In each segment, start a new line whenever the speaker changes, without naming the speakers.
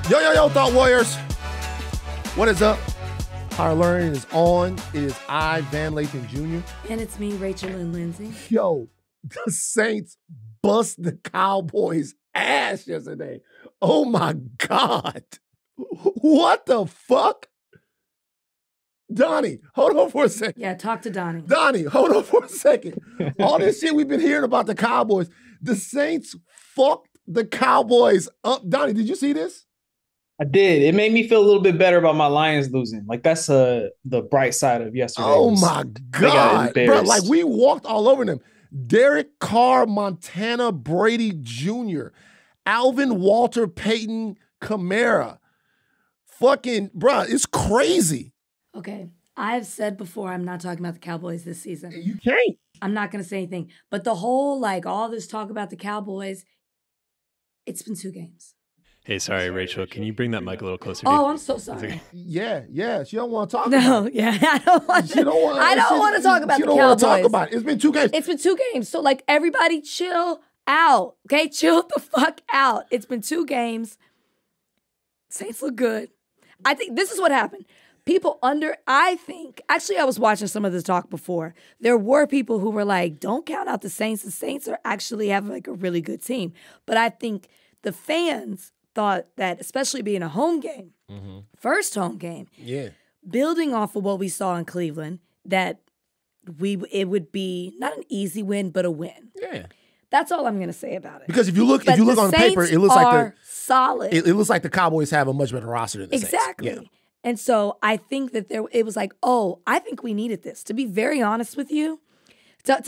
Yo, Thought Warriors. What is up? Higher Learning is on. It is I, Van Lathan Jr.
And it's me, Rachel and Lindsay.
Yo, the Saints bust the Cowboys' ass yesterday. Oh my God. What the fuck? Donnie, hold on for a second.
Yeah, talk to Donnie.
Donnie, hold on for a second. All this shit we've been hearing about the Cowboys, the Saints fucked the Cowboys up. Donnie, did you see this?
I did. It made me feel a little bit better about my Lions losing. Like, that's the bright side of yesterday.
Oh, my God. Bro, like, we walked all over them. Derek Carr, Montana Brady Jr., Alvin Walter Payton Kamara. Fucking, bro, it's crazy.
Okay. I've said before, I'm not talking about the Cowboys this season.
You can't.
I'm not going to say anything. But the whole, like, all this talk about the Cowboys, it's been 2 games.
Hey, sorry, Rachel. Can you bring that mic a little closer to you?
Oh, I'm so sorry.
Yeah. She don't want to talk about it.
No, yeah. I don't want to talk about the Cowboys.
She don't want to talk about it. It's been 2 games.
It's been 2 games. So, like, everybody chill out, okay? Chill the fuck out. It's been 2 games. Saints look good. I think this is what happened. Actually, I was watching some of this talk before. There were people who were like, don't count out the Saints. The Saints are actually having like a really good team. But I think the fans thought that, especially being a home game, first home game, building off of what we saw in Cleveland, that it would be not an easy win, but a win.
Yeah.
That's all I'm going to say about it.
Because if you look on paper, it looks like
solid.
It looks like the Cowboys have a much better roster than the Saints.
Exactly. Yeah. And so I think that it was like, oh, I think we needed this. To be very honest with you, I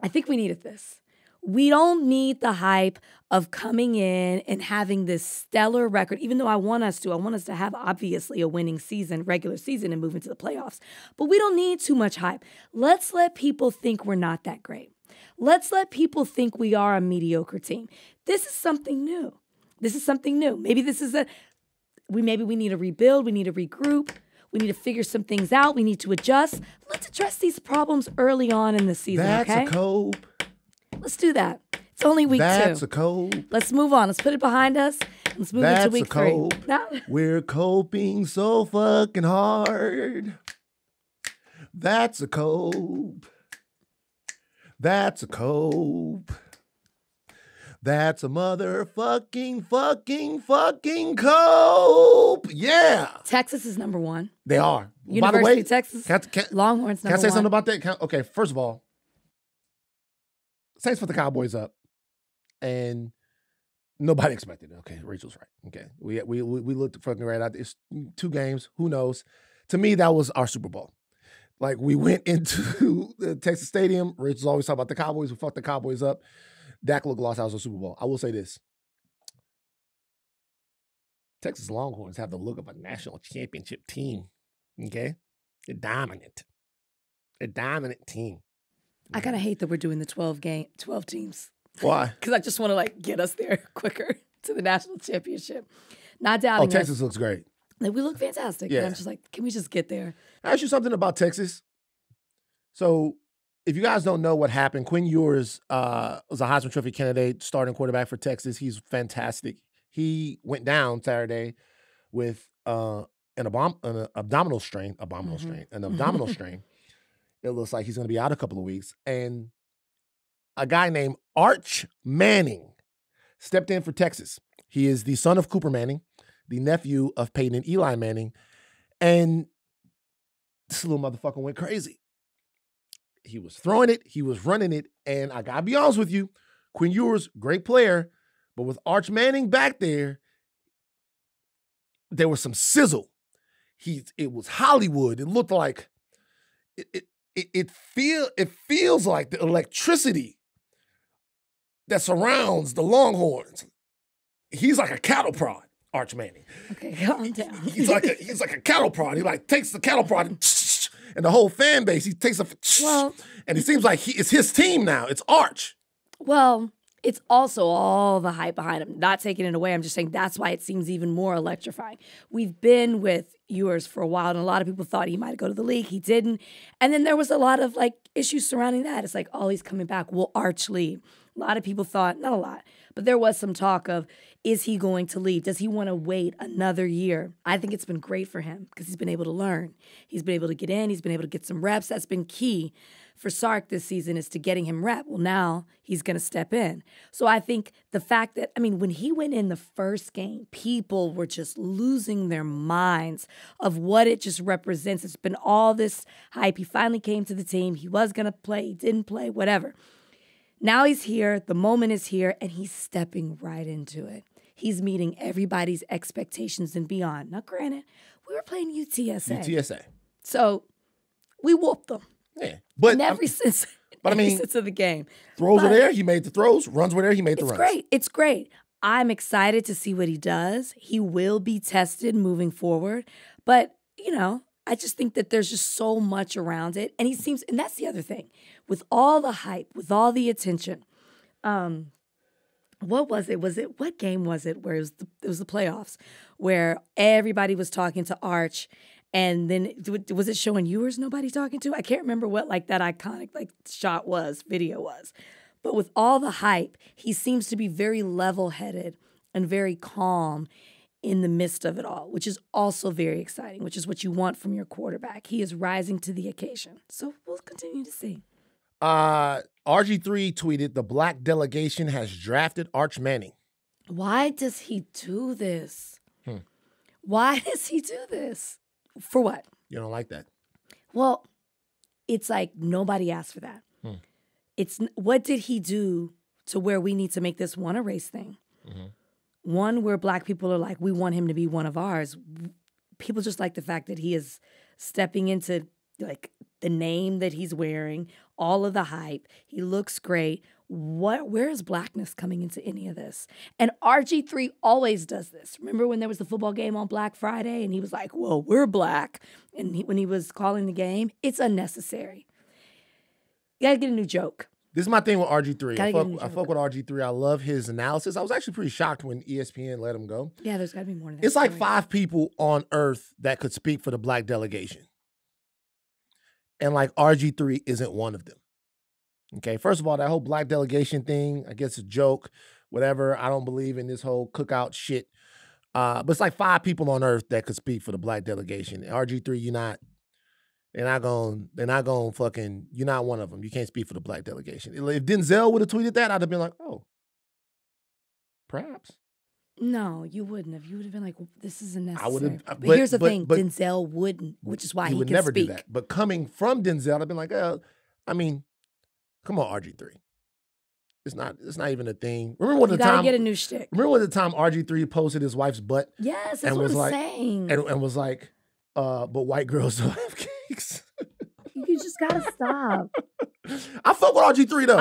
think we needed this. We don't need the hype of coming in and having this stellar record, even though I want us to have obviously a winning season, regular season, and move into the playoffs. But we don't need too much hype. Let's let people think we're not that great. Let's let people think we are a mediocre team. This is something new. Maybe we need to rebuild. We need to regroup. We need to figure some things out. We need to adjust. Let's address these problems early on in the season,
That's
okay?
a cope.
Let's do that. It's only week 2.
That's a cope.
Let's move on. Let's put it behind us. Let's move into week 3.
We're coping so fucking hard. That's a cope. That's a cope. That's a motherfucking cope. Yeah.
Texas is number 1.
They are.
University
By the way,
of Texas, Longhorns number 1.
Can I say something about that? Okay, first of all, Saints put the Cowboys up, and nobody expected it. Okay, Rachel's right. Okay, we looked fucking right out. It's 2 games. Who knows? To me, that was our Super Bowl. Like, we went into the Texas Stadium. Rachel's always talking about the Cowboys. We fucked the Cowboys up. Dak looked lost. That was a Super Bowl. I will say this. Texas Longhorns have the look of a national championship team. Okay? They're dominant. They're a dominant team.
I kind of hate that we're doing the 12 teams.
Why?
Because I just want to like get us there quicker to the national championship. Not doubting
Texas looks great.
Like, we look fantastic. Yeah. And I'm just like, can we just get there?
I'll ask you something about Texas. So, if you guys don't know what happened, Quinn Ewers was a Heisman Trophy candidate, starting quarterback for Texas. He's fantastic. He went down Saturday with an abdominal strain. It looks like he's going to be out a couple of weeks. And a guy named Arch Manning stepped in for Texas. He is the son of Cooper Manning, the nephew of Peyton and Eli Manning. And this little motherfucker went crazy. He was throwing it. He was running it. And I got to be honest with you, Quinn Ewers, great player. But with Arch Manning back there was some sizzle. It was Hollywood. It looked like it feels like the electricity that surrounds the Longhorns. He's like a cattle prod, Arch Manning.
Okay, calm down.
He's like a cattle prod. He like takes the cattle prod and the whole fan base. He takes and it seems like it's his team now. It's Arch.
Well, it's also all the hype behind him. Not taking it away. I'm just saying that's why it seems even more electrifying. We've been with Ewers for a while, and a lot of people thought he might go to the league. He didn't. And then there was a lot of like issues surrounding that. It's like, oh, he's coming back. Will Arch leave? A lot of people thought, not a lot, but there was some talk of, is he going to leave? Does he want to wait another year? I think it's been great for him because he's been able to learn. He's been able to get in. He's been able to get some reps. That's been key for Sark this season, is to getting him rep. Well, now he's going to step in. So I think the fact that, when he went in the first game, people were just losing their minds of what it just represents. It's been all this hype. He finally came to the team. He was going to play. He didn't play, whatever. Now he's here. The moment is here, and he's stepping right into it. He's meeting everybody's expectations and beyond. Now, granted, we were playing UTSA.
UTSA.
So we whooped them.
Yeah. But
in every sense of the game.
Throws were there, he made the throws. Runs were there, he made the runs.
It's great. I'm excited to see what he does. He will be tested moving forward. But, I just think that there's just so much around it. And and that's the other thing. With all the hype, with all the attention, what was it? What game was it where it was the playoffs, where everybody was talking to Arch, and then was it showing you or nobody talking to? I can't remember what that iconic video was. But with all the hype, he seems to be very level-headed and very calm in the midst of it all, which is also very exciting, which is what you want from your quarterback. He is rising to the occasion. So we'll continue to see.
RG3 tweeted, the black delegation has drafted Arch Manning.
Why does he do this? Why does he do this? For what?
You don't like that?
Well, it's like nobody asked for that. It's what did he do to where we need to make this a race thing? Mm-hmm. One where black people are like, we want him to be one of ours. People just like the fact that he is stepping into the name that he's wearing, all of the hype. He looks great. Where is blackness coming into any of this? And RG3 always does this. Remember when there was the football game on Black Friday and he was like, well, we're black. And when he was calling the game, it's unnecessary. You got to get a new joke.
This is my thing with RG3. I fuck with RG3. I love his analysis. I was actually pretty shocked when ESPN let him go.
Yeah, there's got to be more than that.
It's like 5 people on earth that could speak for the black delegation. And RG3 isn't one of them. Okay, first of all, that whole black delegation thing, I guess a joke, whatever. I don't believe in this whole cookout shit. But it's 5 people on earth that could speak for the black delegation. RG3, they're not going fucking, you're not one of them. You can't speak for the black delegation. If Denzel would have tweeted that, I'd have been like, oh, perhaps.
No, you wouldn't have. You would have been like, well, this isn't necessary.
I would have.
But here's the thing, Denzel wouldn't, which is why he
would
can
never
speak.
do that. But coming from Denzel, I've been like, come on, RG3. It's not even a thing. Remember when
you gotta get a new shtick.
Remember when the time RG3 posted his wife's butt?
Yes, that's what I'm saying.
And was like, but white girls don't have cakes.
You just gotta stop.
I fuck with RG3 though.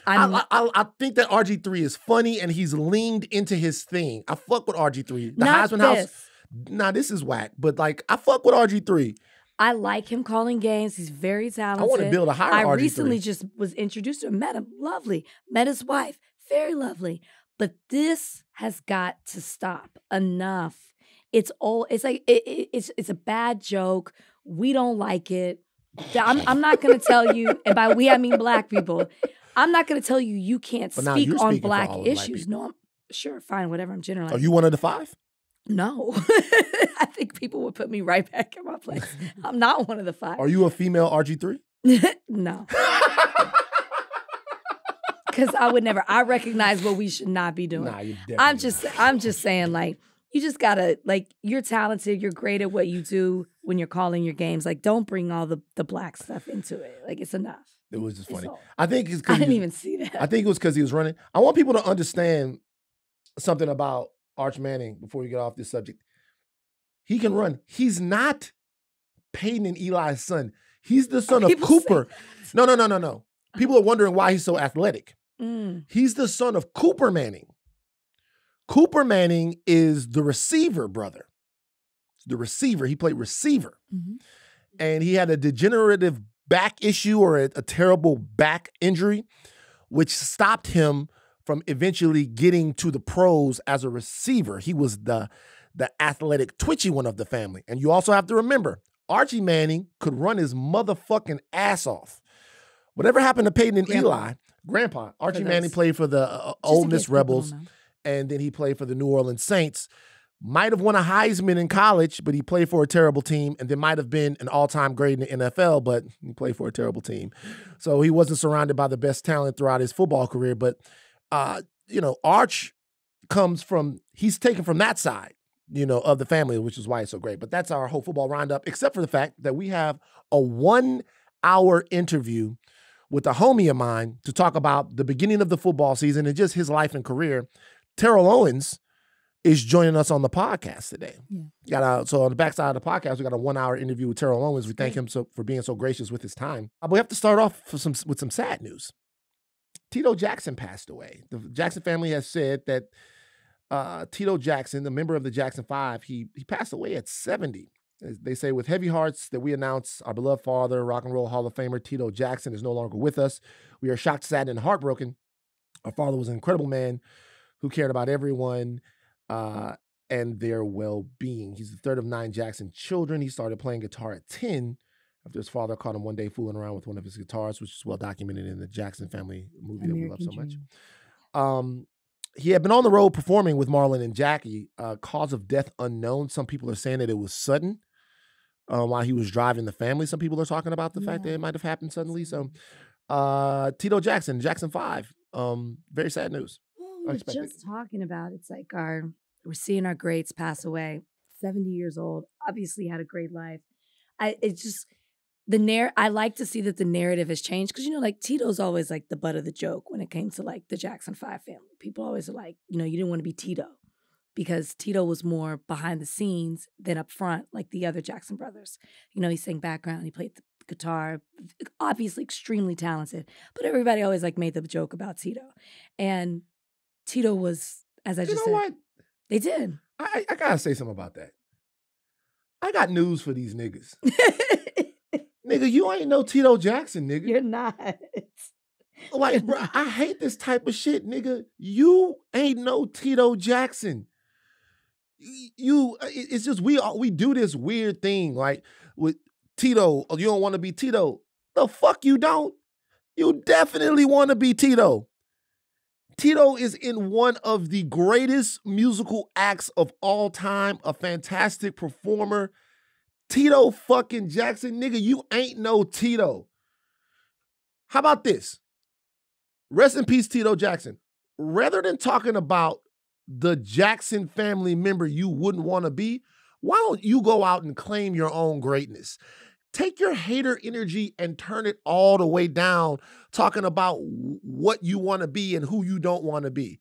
I
think that RG3 is funny and he's leaned into his thing. I fuck with RG3. The
not
Heisman
this.
House. Nah, this is whack. But I fuck with RG3.
I like him calling games. He's very talented.
I want to build a hire RG3.
I recently just was introduced to him, met him, lovely. Met his wife, very lovely. But this has got to stop. Enough. It's a bad joke. We don't like it. I'm not going to tell you, and by we I mean black people. I'm not going to tell you you can't speak on black issues. No, I'm sure, fine, whatever. I'm generalizing.
Are you one of the 5?
No. I think people would put me right back in my place. I'm not one of the 5.
Are you a female RG3?
No. Because I would never. I recognize what we should not be doing.
Nah, you definitely
I'm just saying, you just gotta, you're talented. You're great at what you do when you're calling your games. Don't bring all the black stuff into it. It's enough.
It was just funny. I think it's
I didn't even see that.
I think it was because he was running. I want people to understand something about Arch Manning before we get off this subject. He can run. He's not Peyton and Eli's son. He's the son of Cooper. No. People are wondering why he's so athletic. He's the son of Cooper Manning. Cooper Manning is the receiver brother. The receiver. He played receiver. Mm-hmm. And he had a degenerative back issue or a terrible back injury, which stopped him from eventually getting to the pros as a receiver. He was the athletic, twitchy one of the family. And you also have to remember, Archie Manning could run his motherfucking ass off. Whatever happened to Peyton and Eli, Grandpa. Archie
For
Manning
those.
played for the
Just
Ole
in
Miss
case people
Rebels,
don't know.
and then he played for the New Orleans Saints. Might have won a Heisman in college, but he played for a terrible team, and then might have been an all-time great in the NFL, but he played for a terrible team. So he wasn't surrounded by the best talent throughout his football career. But, Arch he's taken from that side, of the family, which is why it's so great. But that's our whole football roundup, except for the fact that we have a 1-hour interview with a homie of mine to talk about the beginning of the football season and just his life and career. Terrell Owens is joining us on the podcast today. Yeah. So on the backside of the podcast, we got a 1-hour interview with Terrell Owens. We thank him for being so gracious with his time. But we have to start off with some sad news. Tito Jackson passed away. The Jackson family has said that Tito Jackson, the member of the Jackson 5, he passed away at 70. They say, with heavy hearts, that we announce our beloved father, Rock and Roll Hall of Famer Tito Jackson, is no longer with us. We are shocked, saddened, and heartbroken. Our father was an incredible man who cared about everyone and their well-being. He's the third of 9 Jackson children. He started playing guitar at 10 after his father caught him one day fooling around with one of his guitars, which is well documented in the Jackson family movie that we love so much. He had been on the road performing with Marlon and Jackie. Cause of death unknown. Some people are saying that it was sudden while he was driving the family. Some people are talking about the fact that it might have happened suddenly. So Tito Jackson, Jackson 5, very sad news.
We're just talking about it's like we're seeing our greats pass away. 70 years old, obviously had a great life. I like to see that the narrative has changed because, like Tito's always like the butt of the joke when it came to like the Jackson 5 family. People always are like, you didn't want to be Tito because Tito was more behind the scenes than up front, like the other Jackson brothers. He sang background, he played the guitar, obviously extremely talented, but everybody always like made the joke about Tito. And Tito was, as I just said, what? They did.
I gotta say something about that. I got news for these niggas. Nigga, you ain't no Tito Jackson, nigga.
You're not.
Like, bro, I hate this type of shit, nigga. You ain't no Tito Jackson. It's just we do this weird thing, like with Tito. You don't want to be Tito. The fuck you don't. You definitely want to be Tito. Tito is in one of the greatest musical acts of all time, a fantastic performer. Tito fucking Jackson, nigga, you ain't no Tito. How about this? Rest in peace, Tito Jackson. Rather than talking about the Jackson family member you wouldn't want to be, why don't you go out and claim your own greatness? Take your hater energy and turn it all the way down, talking about what you want to be and who you don't want to be.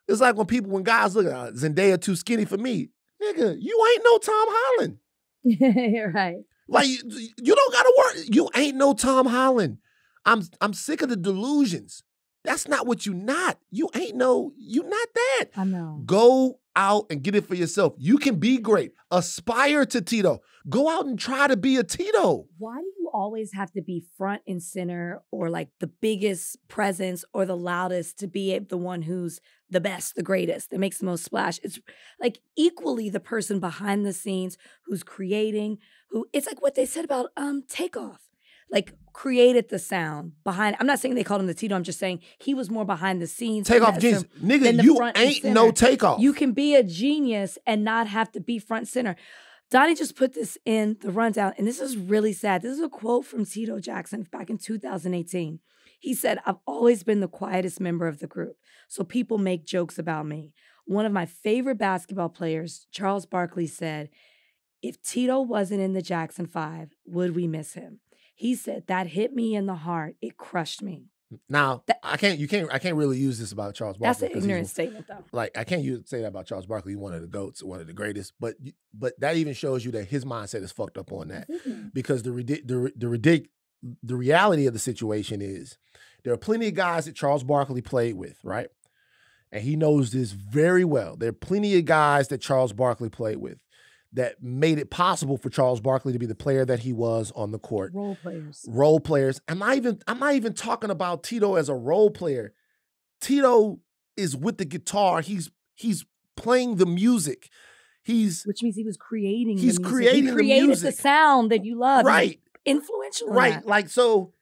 It's like when guys look at Zendaya too skinny for me. Nigga, you ain't no Tom Holland.
You're right.
Like you don't gotta worry. You ain't no Tom Holland. I'm sick of the delusions. That's not what you not. You not that.
I know.
Go out and get it for yourself. You can be great. Aspire to Tito. Go out and try to be a Tito.
Why do you always have to be front and center or like the biggest presence or the loudest to be the one who's the best, the greatest, that makes the most splash? It's like equally the person behind the scenes who's creating, it's like what they said about Takeoff. Like created the sound behind. I'm not saying they called him the Tito. I'm just saying he was more behind the scenes.
Takeoff genius. Nigga, you ain't no Takeoff.
You can be a genius and not have to be front center. Donnie just put this in the rundown, and this is really sad. This is a quote from Tito Jackson back in 2018. He said, "I've always been the quietest member of the group, so people make jokes about me. One of my favorite basketball players, Charles Barkley, said, if Tito wasn't in the Jackson 5, would we miss him? He said, that hit me in the heart. It crushed me."
Now, I can't really use this about Charles Barkley.
That's an ignorant statement, though.
Like, I can't say that about Charles Barkley. He's one of the GOATs, one of the greatest. But that even shows you that his mindset is fucked up on that. Because the reality of the situation is there are plenty of guys that Charles Barkley played with, right? And he knows this very well. There are plenty of guys that Charles Barkley played with that made it possible for Charles Barkley to be the player that he was on the court. Role players. I'm not even talking about Tito as a role player. Tito is with the guitar. He's playing the music.
Which means he was creating the music.
Creating
he created the sound that you love.
Right.
Influential.
Right. Like, so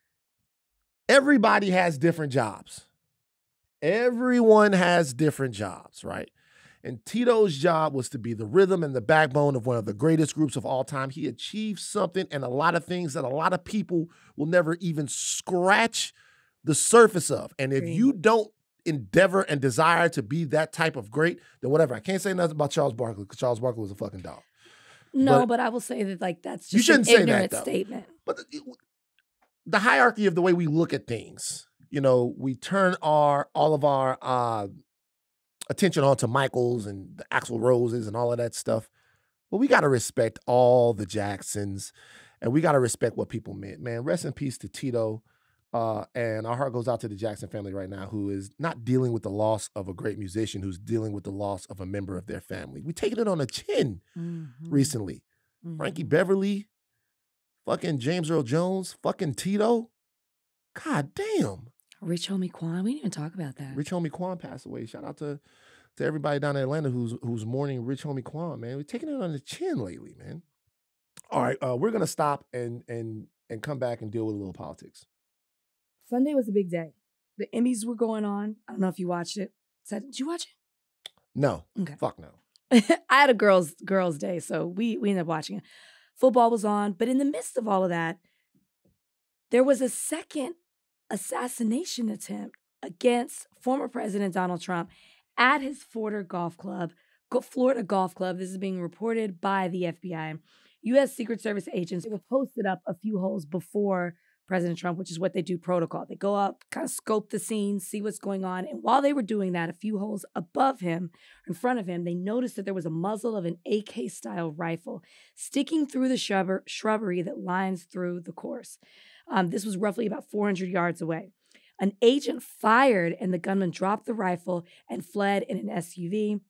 everybody has different jobs. Everyone has different jobs, right? And Tito's job was to be the rhythm and the backbone of one of the greatest groups of all time. He achieved something and a lot of things that a lot of people will never even scratch the surface of. And if you don't endeavor and desire to be that type of great, then whatever. I can't say nothing about Charles Barkley because Charles Barkley was a fucking dog.
No, but I will say that like that's just
shouldn't
an
say
ignorant
that, though.
statement.
But the hierarchy of the way we look at things, you know, we turn all of our attention onto Michaels and the Axl Roses and all of that stuff. But we got to respect all the Jacksons, and we got to respect what people meant. Man, rest in peace to Tito. And our heart goes out to the Jackson family right now, who is not dealing with the loss of a great musician, who's dealing with the loss of a member of their family. We taking it on the chin recently. Frankie Beverly, fucking James Earl Jones, fucking Tito. God damn.
Rich Homie Quan, we didn't even talk about that.
Rich Homie Quan passed away. Shout out to everybody down in Atlanta who's mourning Rich Homie Quan, man. We're taking it on the chin lately, man. All right, we're gonna stop and come back and deal with a little politics.
Sunday was a big day. The Emmys were going on. I don't know if you watched it. Did you watch it?
No.
Okay.
Fuck no.
I had a girls' day, so we ended up watching it. Football was on, but in the midst of all of that, there was a second assassination attempt against former President Donald Trump at his Florida golf club. This is being reported by the FBI. U.S. Secret Service agents were posted up a few holes before President Trump, which is what they do protocol. They go up, kind of scope the scene, see what's going on. And while they were doing that, a few holes above him, in front of him, they noticed that there was a muzzle of an AK-style rifle sticking through the shrubbery that lines through the course. This was roughly about 400 yards away. An agent fired and the gunman dropped the rifle and fled in an SUV.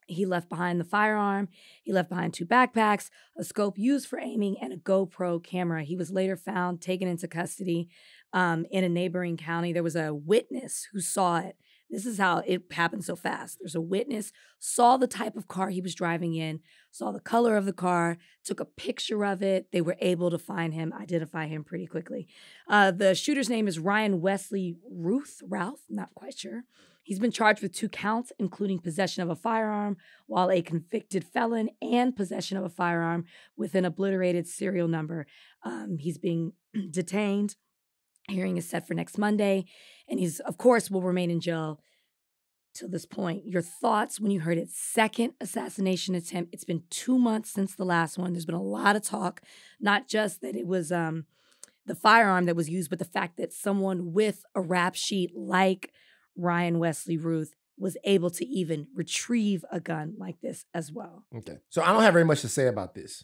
He left behind the firearm. He left behind 2 backpacks, a scope used for aiming, and a GoPro camera. He was later found, taken into custody in a neighboring county. There was a witness who saw it. This is how it happened so fast. There's a witness, saw the type of car he was driving in, saw the color of the car, took a picture of it. They were able to find him, identify him pretty quickly. The shooter's name is Ryan Wesley Ralph, not quite sure. He's been charged with 2 counts, including possession of a firearm, while a convicted felon and possession of a firearm with an obliterated serial number. He's being detained. Hearing is set for next Monday, and he's, of course, will remain in jail till this point. Your thoughts when you heard its second assassination attempt? It's been 2 months since the last one. There's been a lot of talk, not just that it was the firearm that was used, but the fact that someone with a rap sheet like Ryan Wesley Ruth was able to even retrieve a gun like this as well.
Okay. So I don't have very much to say about this.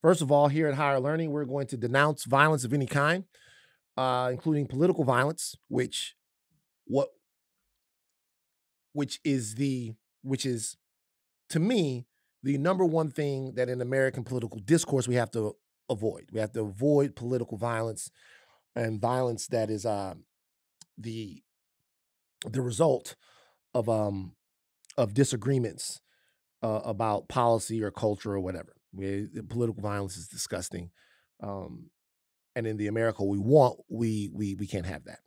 First of all, here at Higher Learning, we're going to denounce violence of any kind, including political violence, which is to me the number one thing that in American political discourse we have to avoid. We have to avoid political violence and violence that is the result of disagreements about policy or culture or whatever. Political violence is disgusting, and in the America we want, we can't have that.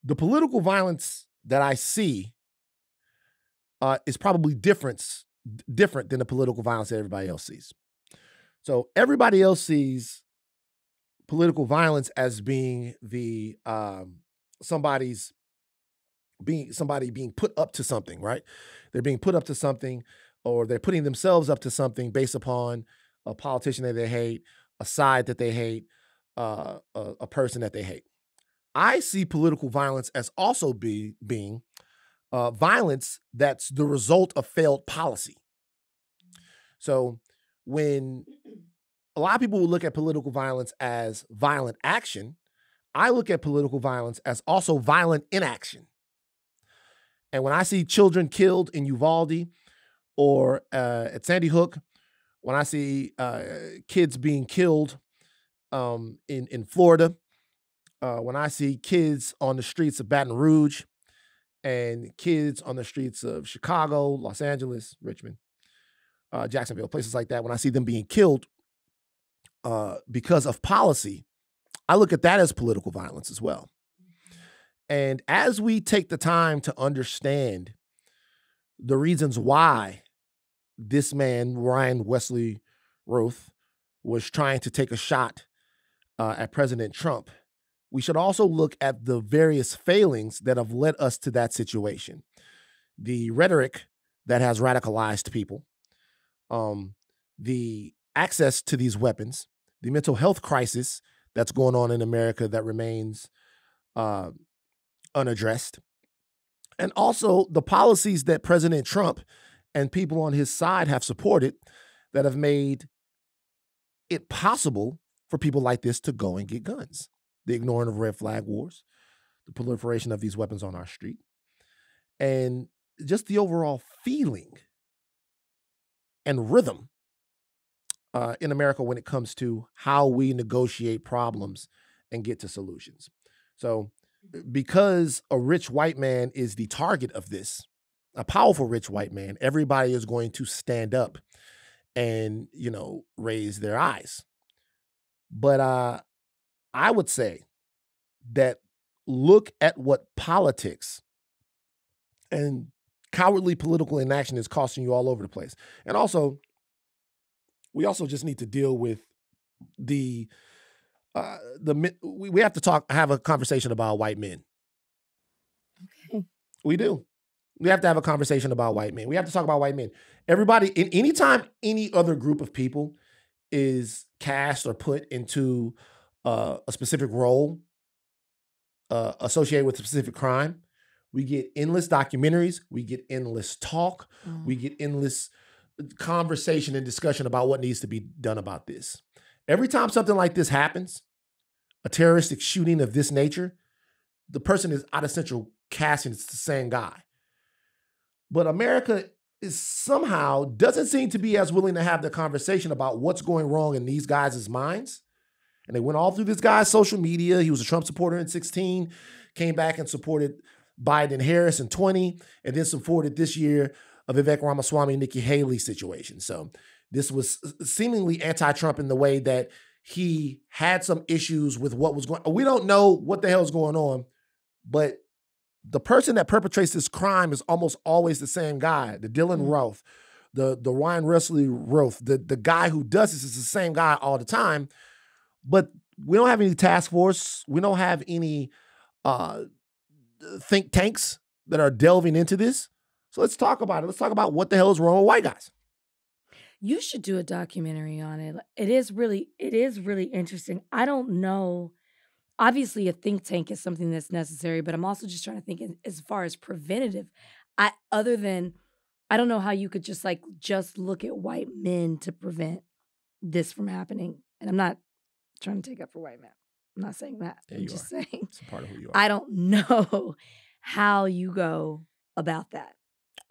The political violence that I see is probably different than the political violence that everybody else sees. So everybody else sees political violence as being somebody being put up to something, right? They're being put up to something, or they're putting themselves up to something based upon a politician that they hate, a side that they hate, a person that they hate. I see political violence as also being violence that's the result of failed policy. So when a lot of people will look at political violence as violent action, I look at political violence as also violent inaction. And when I see children killed in Uvalde or at Sandy Hook, when I see kids being killed in Florida, when I see kids on the streets of Baton Rouge and kids on the streets of Chicago, Los Angeles, Richmond, Jacksonville, places like that, when I see them being killed because of policy, I look at that as political violence as well. And as we take the time to understand the reasons why this man, Ryan Wesley Roth, was trying to take a shot at President Trump, we should also look at the various failings that have led us to that situation. The rhetoric that has radicalized people, the access to these weapons, the mental health crisis that's going on in America that remains unaddressed, and also the policies that President Trump and people on his side have supported that have made it possible for people like this to go and get guns. The ignoring of red flag wars, the proliferation of these weapons on our street, and just the overall feeling and rhythm in America when it comes to how we negotiate problems and get to solutions. So because a rich white man is the target of this, a powerful rich white man, everybody is going to stand up and, raise their eyes. But I would say that look at what politics and cowardly political inaction is costing you all over the place. And also, we also just need to deal with we have to have a conversation about white men.
Okay.
We do. We have to have a conversation about white men. We have to talk about white men. Everybody, anytime any other group of people is cast or put into a specific role associated with a specific crime, we get endless documentaries, we get endless talk, we get endless conversation and discussion about what needs to be done about this. Every time something like this happens, a terroristic shooting of this nature, the person is out of central casting. It's the same guy. But America is somehow doesn't seem to be as willing to have the conversation about what's going wrong in these guys' minds. And they went all through this guy's social media. He was a Trump supporter in 16, came back and supported Biden and Harris in 20, and then supported this year a Vivek Ramaswamy, Nikki Haley situation. So this was seemingly anti-Trump in the way that he had some issues with what was going on. We don't know what the hell is going on, but the person that perpetrates this crime is almost always the same guy, the Dylan Roth, the Ryan Wesley Roth, the guy who does this is the same guy all the time. But we don't have any task force. We don't have any think tanks that are delving into this. So let's talk about it. Let's talk about what the hell is wrong with white guys.
You should do a documentary on it. It is really interesting. I don't know. Obviously, a think tank is something that's necessary, but I'm also just trying to think as far as preventative. I don't know how you could just look at white men to prevent this from happening. And I'm not trying to take up for white men. I'm not saying that.
Yeah,
I'm just saying.
It's a part of who you are.
I don't know how you go about that.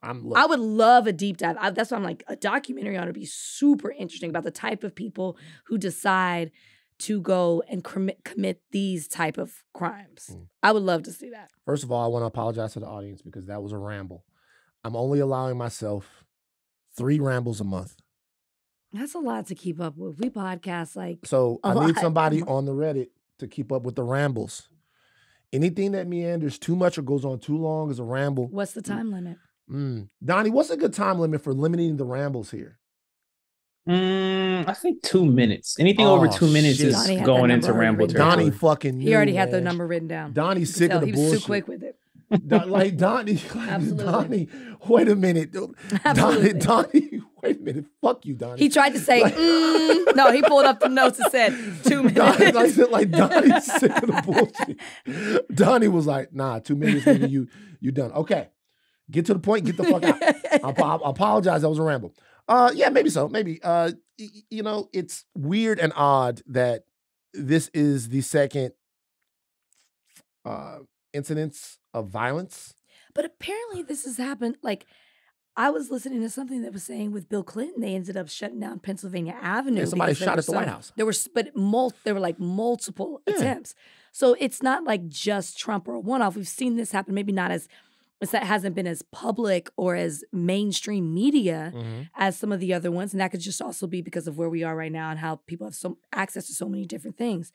I would love a deep dive. That's why I'm like, a documentary ought to be super interesting about the type of people who decide to go and commit these type of crimes. I would love to see that.
First of all, I want to apologize to the audience because that was a ramble. I'm only allowing myself 3 rambles a month.
That's a lot to keep up with. We podcast
So I need somebody on the Reddit to keep up with the rambles. Anything that meanders too much or goes on too long is a ramble.
What's the time limit?
Donnie, what's a good time limit for limiting the rambles here?
I think 2 minutes. Anything over 2 minutes is going into ramble territory.
Donnie fucking
He already had the number written down.
Donnie's sick of the bullshit.
He was too quick with it.
Donnie, wait a minute. Donnie, wait a minute. Fuck you, Donnie.
He tried to say, no, he pulled up the notes and said 2 minutes.
Donnie's sick of the bullshit. Donnie was like, nah, 2 minutes, nigga, you done. Okay, get to the point, get the fuck out. I apologize, that was a ramble. Yeah, maybe so. Maybe. It's weird and odd that this is the second incidence of violence.
But apparently this has happened. I was listening to something that was saying with Bill Clinton, they ended up shutting down Pennsylvania Avenue.
Yeah, somebody shot at the White House.
There were multiple attempts. So it's not like just Trump or a one-off. We've seen this happen, maybe not as that hasn't been as public or as mainstream media as some of the other ones. And that could just also be because of where we are right now and how people have access to so many different things.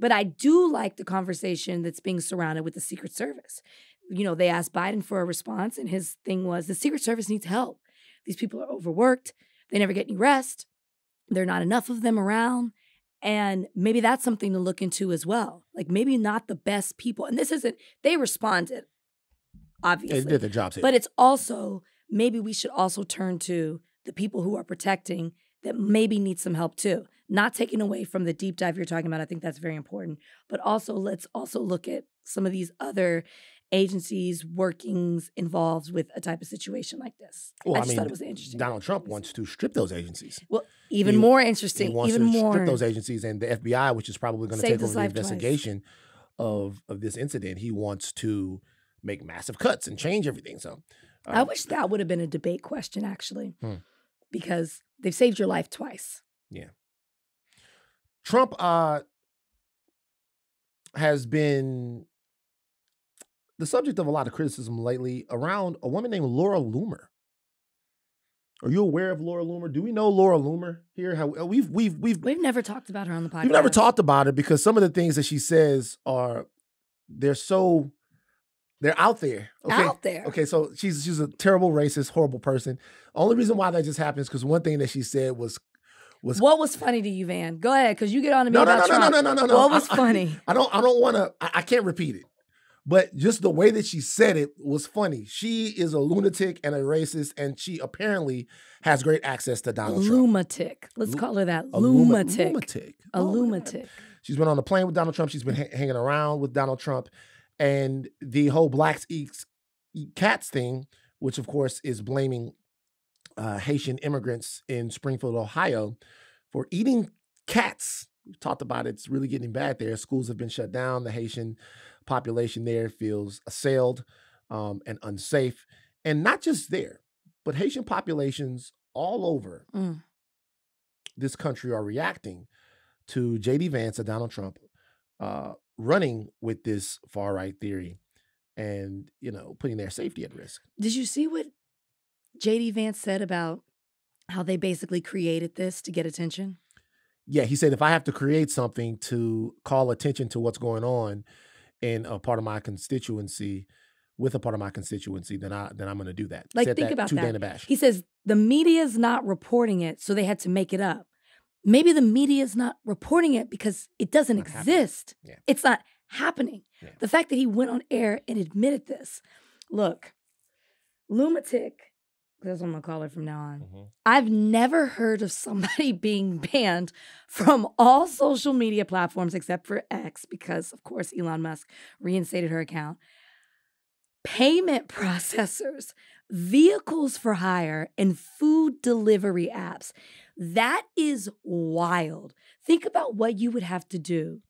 But I do like the conversation that's being surrounded with the Secret Service. You know, they asked Biden for a response, and his thing was the Secret Service needs help. These people are overworked. They never get any rest. There are not enough of them around. And maybe that's something to look into as well. Like maybe not the best people. And this isn't, they responded, obviously.
They did their jobs here.
But it's also, maybe we should also turn to the people who are protecting that maybe need some help too. Not taking away from the deep dive you're talking about. I think that's very important. But also, let's also look at some of these other agencies, workings involved with a type of situation like this.
Well,
I just thought it was interesting.
Donald Trump wants to strip those agencies.
Well, even more interesting.
He wants
even
to
more.
strip those agencies, and the FBI, which is probably going to
Saved
take
his
over the
life twice.
investigation of this incident, he wants to make massive cuts and change everything. So,
I wish that would have been a debate question, actually, because they've saved your life twice.
Yeah. Trump has been the subject of a lot of criticism lately around a woman named Laura Loomer. Are you aware of Laura Loomer? Do we know Laura Loomer here? How we've
never talked about her on the podcast.
We've never talked about her because some of the things that she says they're out there. Okay?
Out there.
Okay, so she's a terrible racist, horrible person. Only reason why that just happens because one thing that she said was
what was funny to you, Van? Go ahead, because you get on to me about Trump.
No.
What was funny?
I don't want to. I can't repeat it. But just the way that she said it was funny. She is a lunatic and a racist, and she apparently has great access to Donald Trump.
Lunatic. Let's call her that. Lunatic.
Lunatic.
A lunatic.
She's been on a plane with Donald Trump. She's been hanging around with Donald Trump. And the whole Blacks Eat Cats thing, which of course is blaming Haitian immigrants in Springfield, Ohio, for eating cats. We've talked about it. It's really getting bad there. Schools have been shut down. The Haitian population there feels assailed and unsafe. And not just there, but Haitian populations all over this country are reacting to J.D. Vance and Donald Trump running with this far-right theory and, putting their safety at risk.
Did you see what J.D. Vance said about how they basically created this to get attention?
Yeah, he said, if I have to create something to call attention to what's going on in a part of my constituency, with a part of my constituency, then I'm going to do that.
Like,
said
think
that
about
to
that.
Dana Bash.
He says, the media's not reporting it, so they had to make it up. Maybe the media's not reporting it because it doesn't exist.
Yeah.
It's not happening.
Yeah.
The fact that he went on air and admitted this. Look, lunatic, that's what I'm going to call her from now on. Mm-hmm. I've never heard of somebody being banned from all social media platforms except for X because, of course, Elon Musk reinstated her account. Payment processors, vehicles for hire, and food delivery apps. That is wild. Think about what you would have to do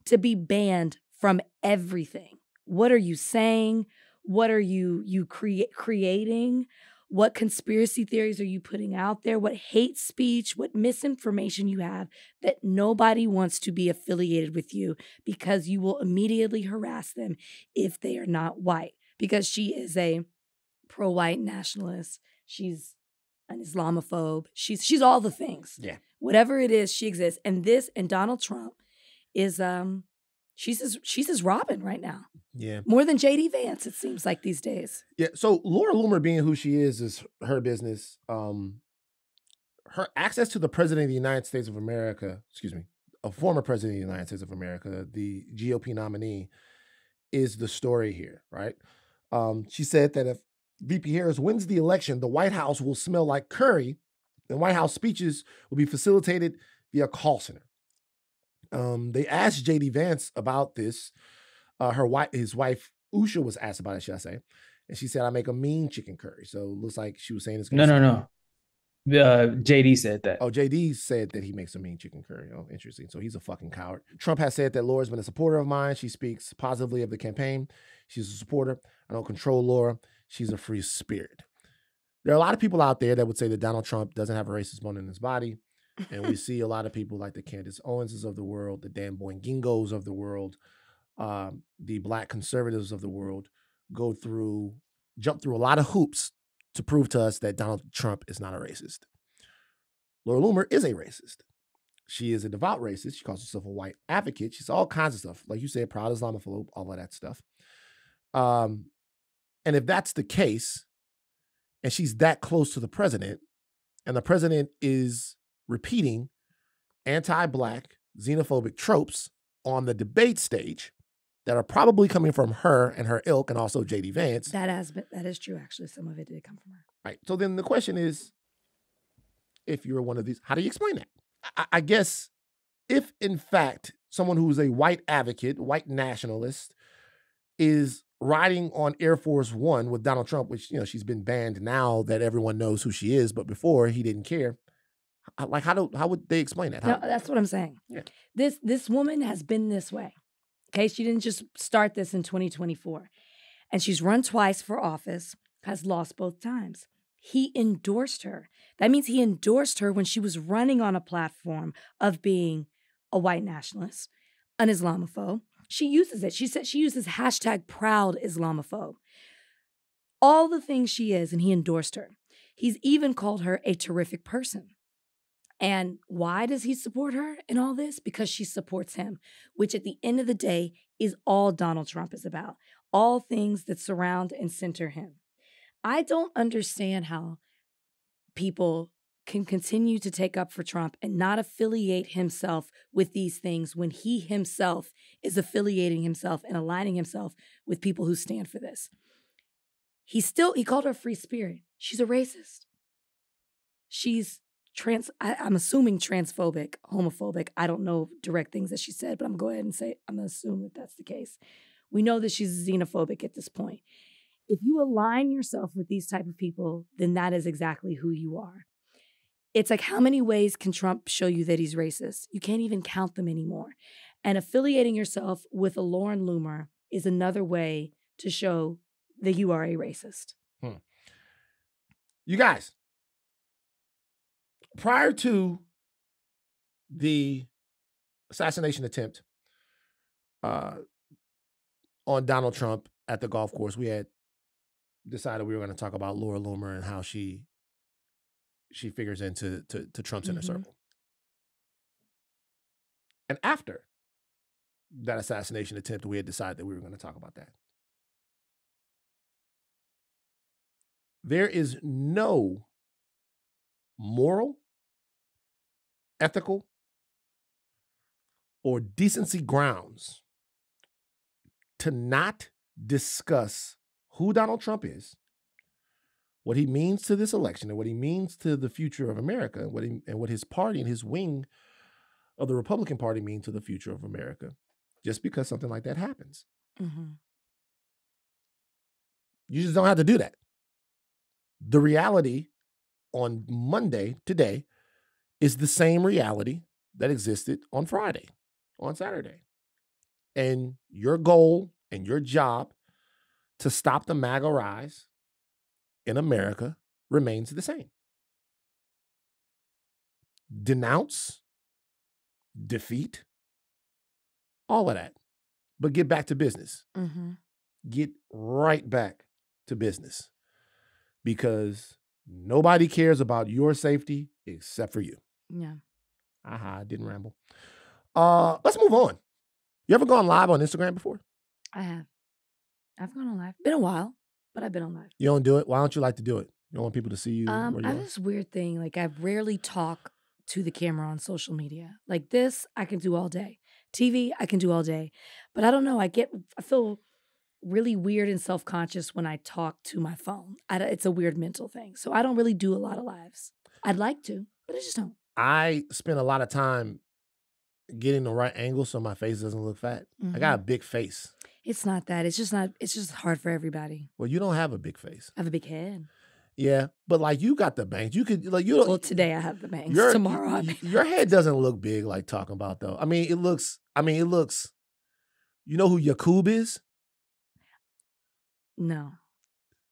to be banned from everything. What are you saying? What are you creating? What conspiracy theories are you putting out there? What hate speech, what misinformation you have that nobody wants to be affiliated with you because you will immediately harass them if they are not white. Because she is a pro-white nationalist. She's an Islamophobe. She's all the things.
Yeah.
Whatever it is, she exists. And Donald Trump is she's his Robin right now.
Yeah.
More than J.D. Vance, it seems like these days.
Yeah. So Laura Loomer being who she is her business. Her access to the president of the United States of America, a former president of the United States of America, the GOP nominee, is the story here, right? She said that if VP Harris wins the election, the White House will smell like curry, and White House speeches will be facilitated via call center. They asked J.D. Vance about this. His wife, Usha, was asked about it, should I say. And she said, I make a mean chicken curry. So it looks like she was saying it's going to...
No. JD said that.
Oh, JD said that he makes a mean chicken curry. Oh, interesting. So he's a fucking coward. Trump has said that Laura's been a supporter of mine. She speaks positively of the campaign. She's a supporter. I don't control Laura. She's a free spirit. There are a lot of people out there that would say that Donald Trump doesn't have a racist bone in his body. And we see a lot of people like the Candace Owenses of the world, the Dan Boingingos of the world, the black conservatives of the world jump through a lot of hoops to prove to us that Donald Trump is not a racist. Laura Loomer is a racist. She is a devout racist. She calls herself a white advocate. She's all kinds of stuff. Like you said, proud Islamophobe, all of that stuff. And if that's the case, and she's that close to the president, and the president is repeating anti-Black, xenophobic tropes on the debate stage that are probably coming from her and her ilk, and also J.D. Vance.
That is true, actually. Some of it did come from her.
Right. So then the question is, if you're one of these, how do you explain that? I guess if, in fact, someone who's a white advocate, white nationalist, is riding on Air Force One with Donald Trump, which, she's been banned now that everyone knows who she is, but before he didn't care. Like, how would they explain that?
No, that's what I'm saying.
Yeah.
This woman has been this way. Okay, she didn't just start this in 2024. And she's run twice for office, has lost both times. He endorsed her. That means he endorsed her when she was running on a platform of being a white nationalist, an Islamophobe. She uses it. She said she uses hashtag proud Islamophobe. All the things she is, and he endorsed her. He's even called her a terrific person. And why does he support her in all this? Because she supports him, which at the end of the day is all Donald Trump is about. All things that surround and center him. I don't understand how people can continue to take up for Trump and not affiliate himself with these things when he himself is affiliating himself and aligning himself with people who stand for this. He called her a free spirit. She's a racist. She's I'm assuming transphobic, homophobic. I don't know direct things that she said, but I'm going to go ahead and say, I'm going to assume that that's the case. We know that she's xenophobic at this point. If you align yourself with these type of people, then that is exactly who you are. It's like, how many ways can Trump show you that he's racist? You can't even count them anymore. And affiliating yourself with a Lauren Loomer is another way to show that you are a racist.
You guys, prior to the assassination attempt on Donald Trump at the golf course, we had decided we were going to talk about Laura Loomer and how she figures into Trump's inner circle. And after that assassination attempt, we had decided that we were going to talk about that. There is no moral, ethical, or decency grounds to not discuss who Donald Trump is, what he means to this election, and what he means to the future of America, and what his party and his wing of the Republican Party mean to the future of America, just because something like that happens.
Mm-hmm.
You just don't have to do that. The reality on Monday, today, is the same reality that existed on Friday, on Saturday. And your goal and your job to stop the MAGA rise in America remains the same. Denounce, defeat, all of that. But get back to business.
Mm-hmm.
Get right back to business. Because nobody cares about your safety except for you.
Yeah.
I didn't ramble. Let's move on. You ever gone live on Instagram before?
I have. I've gone on live. Been a while, but I've been on live.
You don't do it? Why don't you like to do it? You don't want people to see you?
I have this weird thing. Like, I rarely talk to the camera on social media. Like this, I can do all day. TV, I can do all day. But I don't know. I feel really weird and self-conscious when I talk to my phone. It's a weird mental thing. So I don't really do a lot of lives. I'd like to, but I just don't.
I spend a lot of time getting the right angle so my face doesn't look fat.
Mm-hmm.
I got a big face.
It's not that. It's just hard for everybody.
Well, you don't have a big face.
I have a big head.
Yeah, but like you got the bangs. You could like you don't.
Well, today I have the bangs. Tomorrow I may.
Your head doesn't look big like talking about though. I mean, it looks. You know who Yakub is?
No,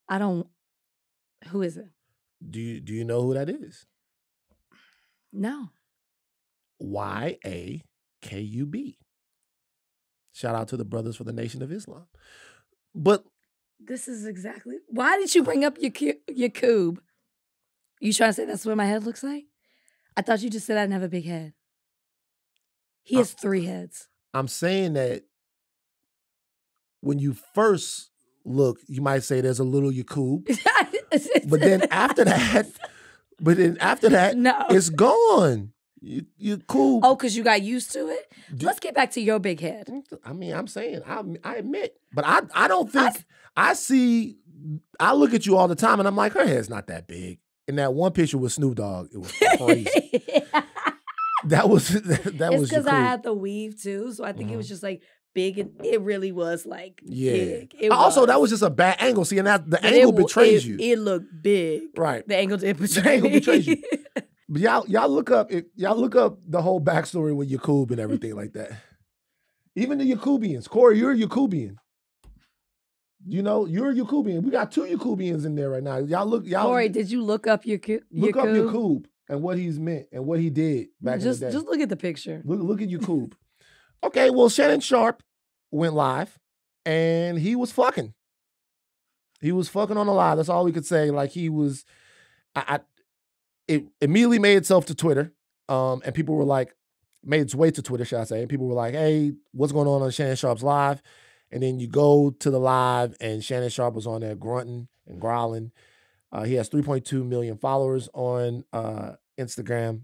I don't. Who is it?
Do you know who that is?
No.
Yakub. Shout out to the Brothers for the Nation of Islam. But
this is exactly. Why did you bring up Yakub? You trying to say that's what my head looks like? I thought you just said I didn't have a big head. He has 3 heads.
I'm saying that when you first look, you might say there's a little Yakub. But then after that,
No.
it's gone. You cool.
Oh, because you got used to it? Let's get back to your big head.
I mean, I'm saying, I admit. But I don't think, I look at you all the time and I'm like, her head's not that big. In that one picture with Snoop Dogg, it was crazy. That was
It's because I had the weave too, so I think it was just like big, and it really was like big.
Also, that was just a bad angle. See, and the angle betrays you.
It looked big.
Right.
The angle did betray.
The angle betrays you. But y'all look up the whole backstory with Yakub and everything like that. Even the Yakubians. Corey, you're a Yakubian. You know, you're a Yakubian. We got 2 Yakubians in there right now.
Corey, did you look up Yakub?
Look up Yakub and what he's meant and what he did back in the day.
Just look at the picture.
Look at Yakub. Okay, well, Shannon Sharpe went live and he was fucking. He was fucking on the live. That's all we could say. Like he was, it immediately made itself to Twitter. And people were like, made its way to Twitter, should I say. And people were like, hey, what's going on Shannon Sharpe's live? And then you go to the live and Shannon Sharpe was on there grunting and growling. He has 3.2 million followers on Instagram.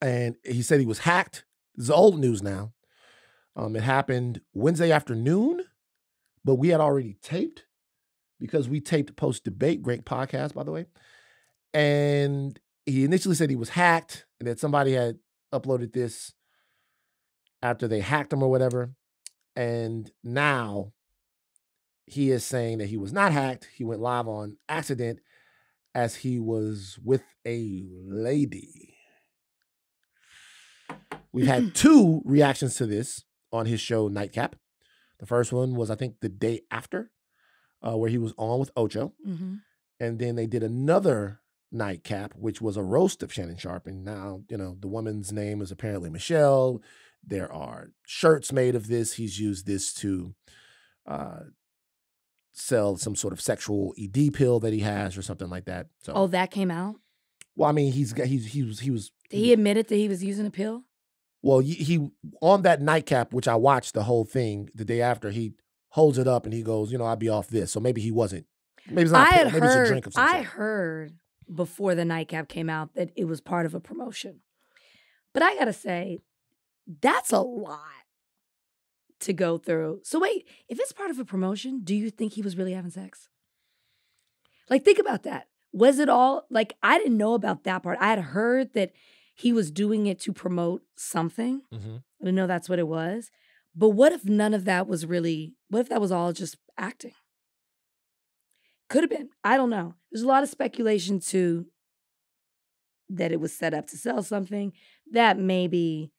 And he said he was hacked. This is old news now. It happened Wednesday afternoon, but we had already taped because we taped post-debate. Great podcast, by the way. And he initially said he was hacked and that somebody had uploaded this after they hacked him or whatever. And now he is saying that he was not hacked. He went live on accident as he was with a lady. We've had 2 reactions to this on his show Nightcap. The first one was, I think, the day after, where he was on with Ocho.
Mm-hmm.
And then they did another Nightcap, which was a roast of Shannon Sharpe. And now, you know, the woman's name is apparently Michelle. There are shirts made of this. He's used this to sell some sort of sexual ED pill that he has or something like that. So,
that came out?
Well, I mean, he was.
Did he admit it that he was using a pill?
Well, he on that Nightcap, which I watched the whole thing the day after, he holds it up and he goes, you know, I'll be off this. So maybe he wasn't. Maybe it's not a pill. Maybe it's a drink of some sort.
I heard before the Nightcap came out that it was part of a promotion. But I got to say, that's a lot to go through. So wait, if it's part of a promotion, do you think he was really having sex? Like, think about that. Was it all, like, I didn't know about that part. I had heard that he was doing it to promote something.
Mm-hmm.
I didn't know that's what it was. But what if none of that was really, what if that was all just acting? Could have been. I don't know. There's a lot of speculation too that it was set up to sell something, that maybe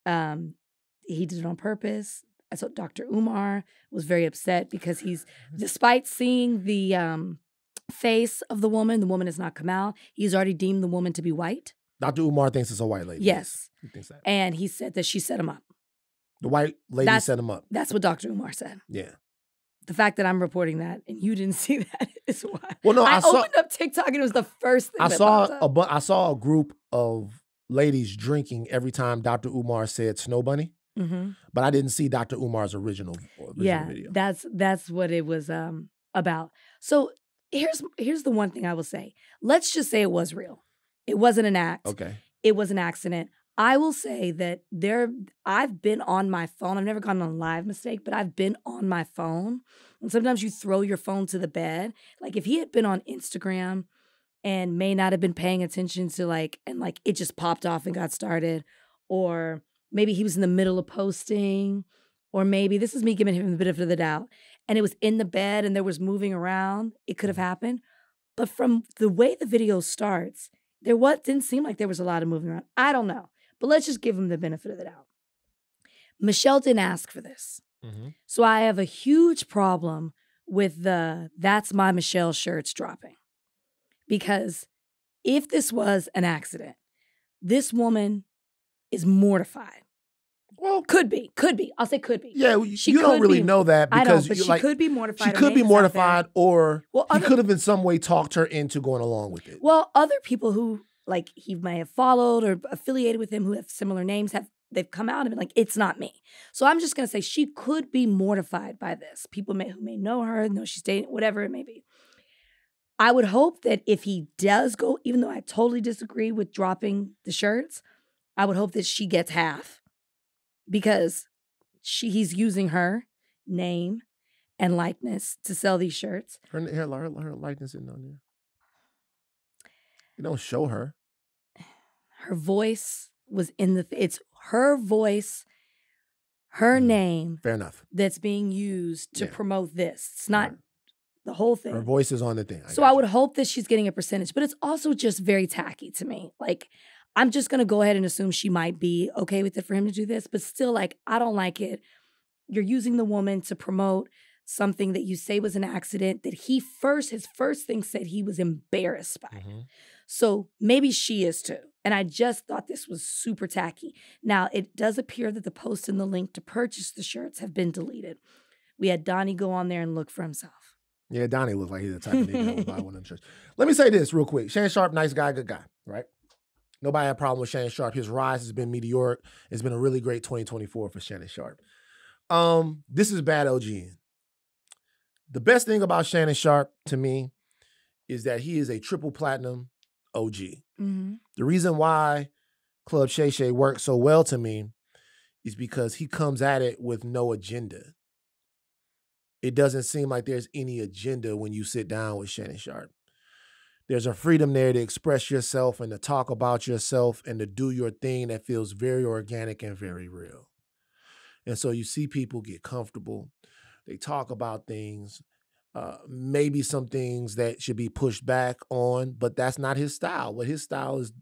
he did it on purpose. I saw Dr. Umar was very upset because despite seeing the face of the woman has not come out. He's already deemed the woman to be white.
Dr. Umar thinks it's a white lady.
Yes.
He thinks that.
And he said that she set him up.
The white lady set him up.
That's what Dr. Umar said.
Yeah.
The fact that I'm reporting that and you didn't see that is why.
Well, no,
I opened up TikTok and it was the first thing
I saw a group of ladies drinking every time Dr. Umar said Snow Bunny.
Mm-hmm.
But I didn't see Dr. Umar's original video.
That's what it was about. So here's the one thing I will say. Let's just say it was real. It wasn't an act.
Okay.
It was an accident. I will say that I've been on my phone. I've never gotten a live mistake, but I've been on my phone. And sometimes you throw your phone to the bed. Like if he had been on Instagram and may not have been paying attention to and it just popped off and got started, or maybe he was in the middle of posting, or maybe this is me giving him a bit of the doubt, and it was in the bed and there was moving around, it could have happened. But from the way the video starts, didn't seem like there was a lot of moving around. I don't know. But let's just give him the benefit of the doubt. Michelle didn't ask for this.
Mm-hmm.
So I have a huge problem with the That's My Michelle shirts dropping. Because if this was an accident, this woman is mortified.
Well,
could be. I'll say could be.
Yeah, you don't really know that because
but she could be mortified.
She could be mortified, or he could have in some way talked her into going along with it.
Well, other people who he may have followed or affiliated with him who have similar names they've come out and been like, it's not me. So I'm just going to say she could be mortified by this. People who may know her, know she's dating, whatever it may be. I would hope that if he does go, even though I totally disagree with dropping the shirts, I would hope that she gets half because he's using her name and likeness to sell these shirts.
Her likeness isn't on there. You don't show her.
Her voice was in it's her voice, her name.
Fair enough.
That's being used to promote this. It's not the whole thing.
Her voice is on the thing.
So I would hope that she's getting a percentage, but it's also just very tacky to me. Like, I'm just going to go ahead and assume she might be okay with it for him to do this, but still, like, I don't like it. You're using the woman to promote something that you say was an accident that his first thing said he was embarrassed by.
Mm-hmm.
So maybe she is too. And I just thought this was super tacky. Now, it does appear that the post and the link to purchase the shirts have been deleted. We had Donnie go on there and look for himself.
Yeah, Donnie looks like he's the type of nigga that would buy one of them shirts. Let me say this real quick. Shannon Sharpe, nice guy, good guy, right? Nobody had a problem with Shannon Sharpe. His rise has been meteoric. It's been a really great 2024 for Shannon Sharpe. This is bad OGing. The best thing about Shannon Sharpe to me is that he is a triple platinum OG.
Mm-hmm.
The reason why Club Shay Shay works so well to me is because he comes at it with no agenda. It doesn't seem like there's any agenda when you sit down with Shannon Sharpe. There's a freedom there to express yourself and to talk about yourself and to do your thing that feels very organic and very real. And so you see people get comfortable. They talk about things, maybe some things that should be pushed back on, but that's not his style. What his style is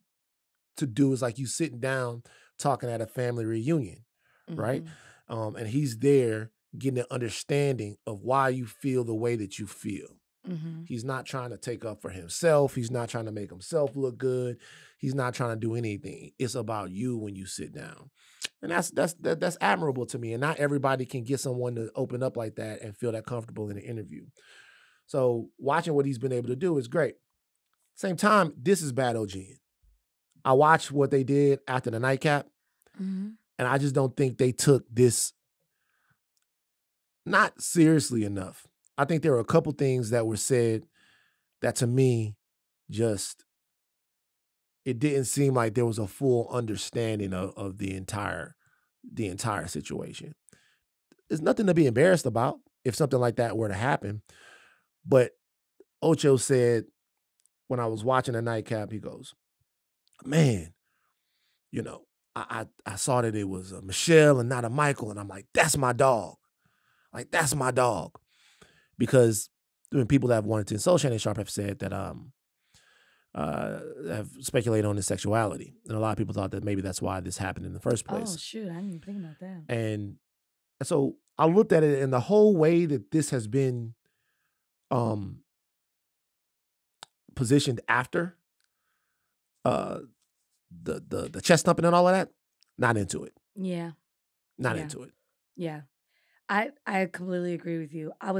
to do is like you sitting down talking at a family reunion, right? And he's there getting an understanding of why you feel the way that you feel.
Mm-hmm.
He's not trying to take up for himself. He's not trying to make himself look good. He's not trying to do anything. It's about you when you sit down. And that's admirable to me. And not everybody can get someone to open up like that and feel that comfortable in an interview. So watching what he's been able to do is great. Same time, this is bad OGing. I watched what they did after the nightcap, and I just don't think they took this not seriously enough. I think there were a couple things that were said that to me just, it didn't seem like there was a full understanding of the entire situation. There's nothing to be embarrassed about if something like that were to happen. But Ocho said, when I was watching the nightcap, he goes, man, you know, I saw that it was a Michelle and not a Michael. And I'm like, that's my dog. Like, that's my dog. Because when people that have wanted to insult Shannon Sharpe have said that, have speculated on his sexuality. And a lot of people thought that maybe that's why this happened in the first place.
Oh, shoot. I didn't even think about that.
And so I looked at it, and the whole way that this has been positioned after the chest thumping and all of that, not into it.
Yeah.
Not into it.
Yeah. I completely agree with you. I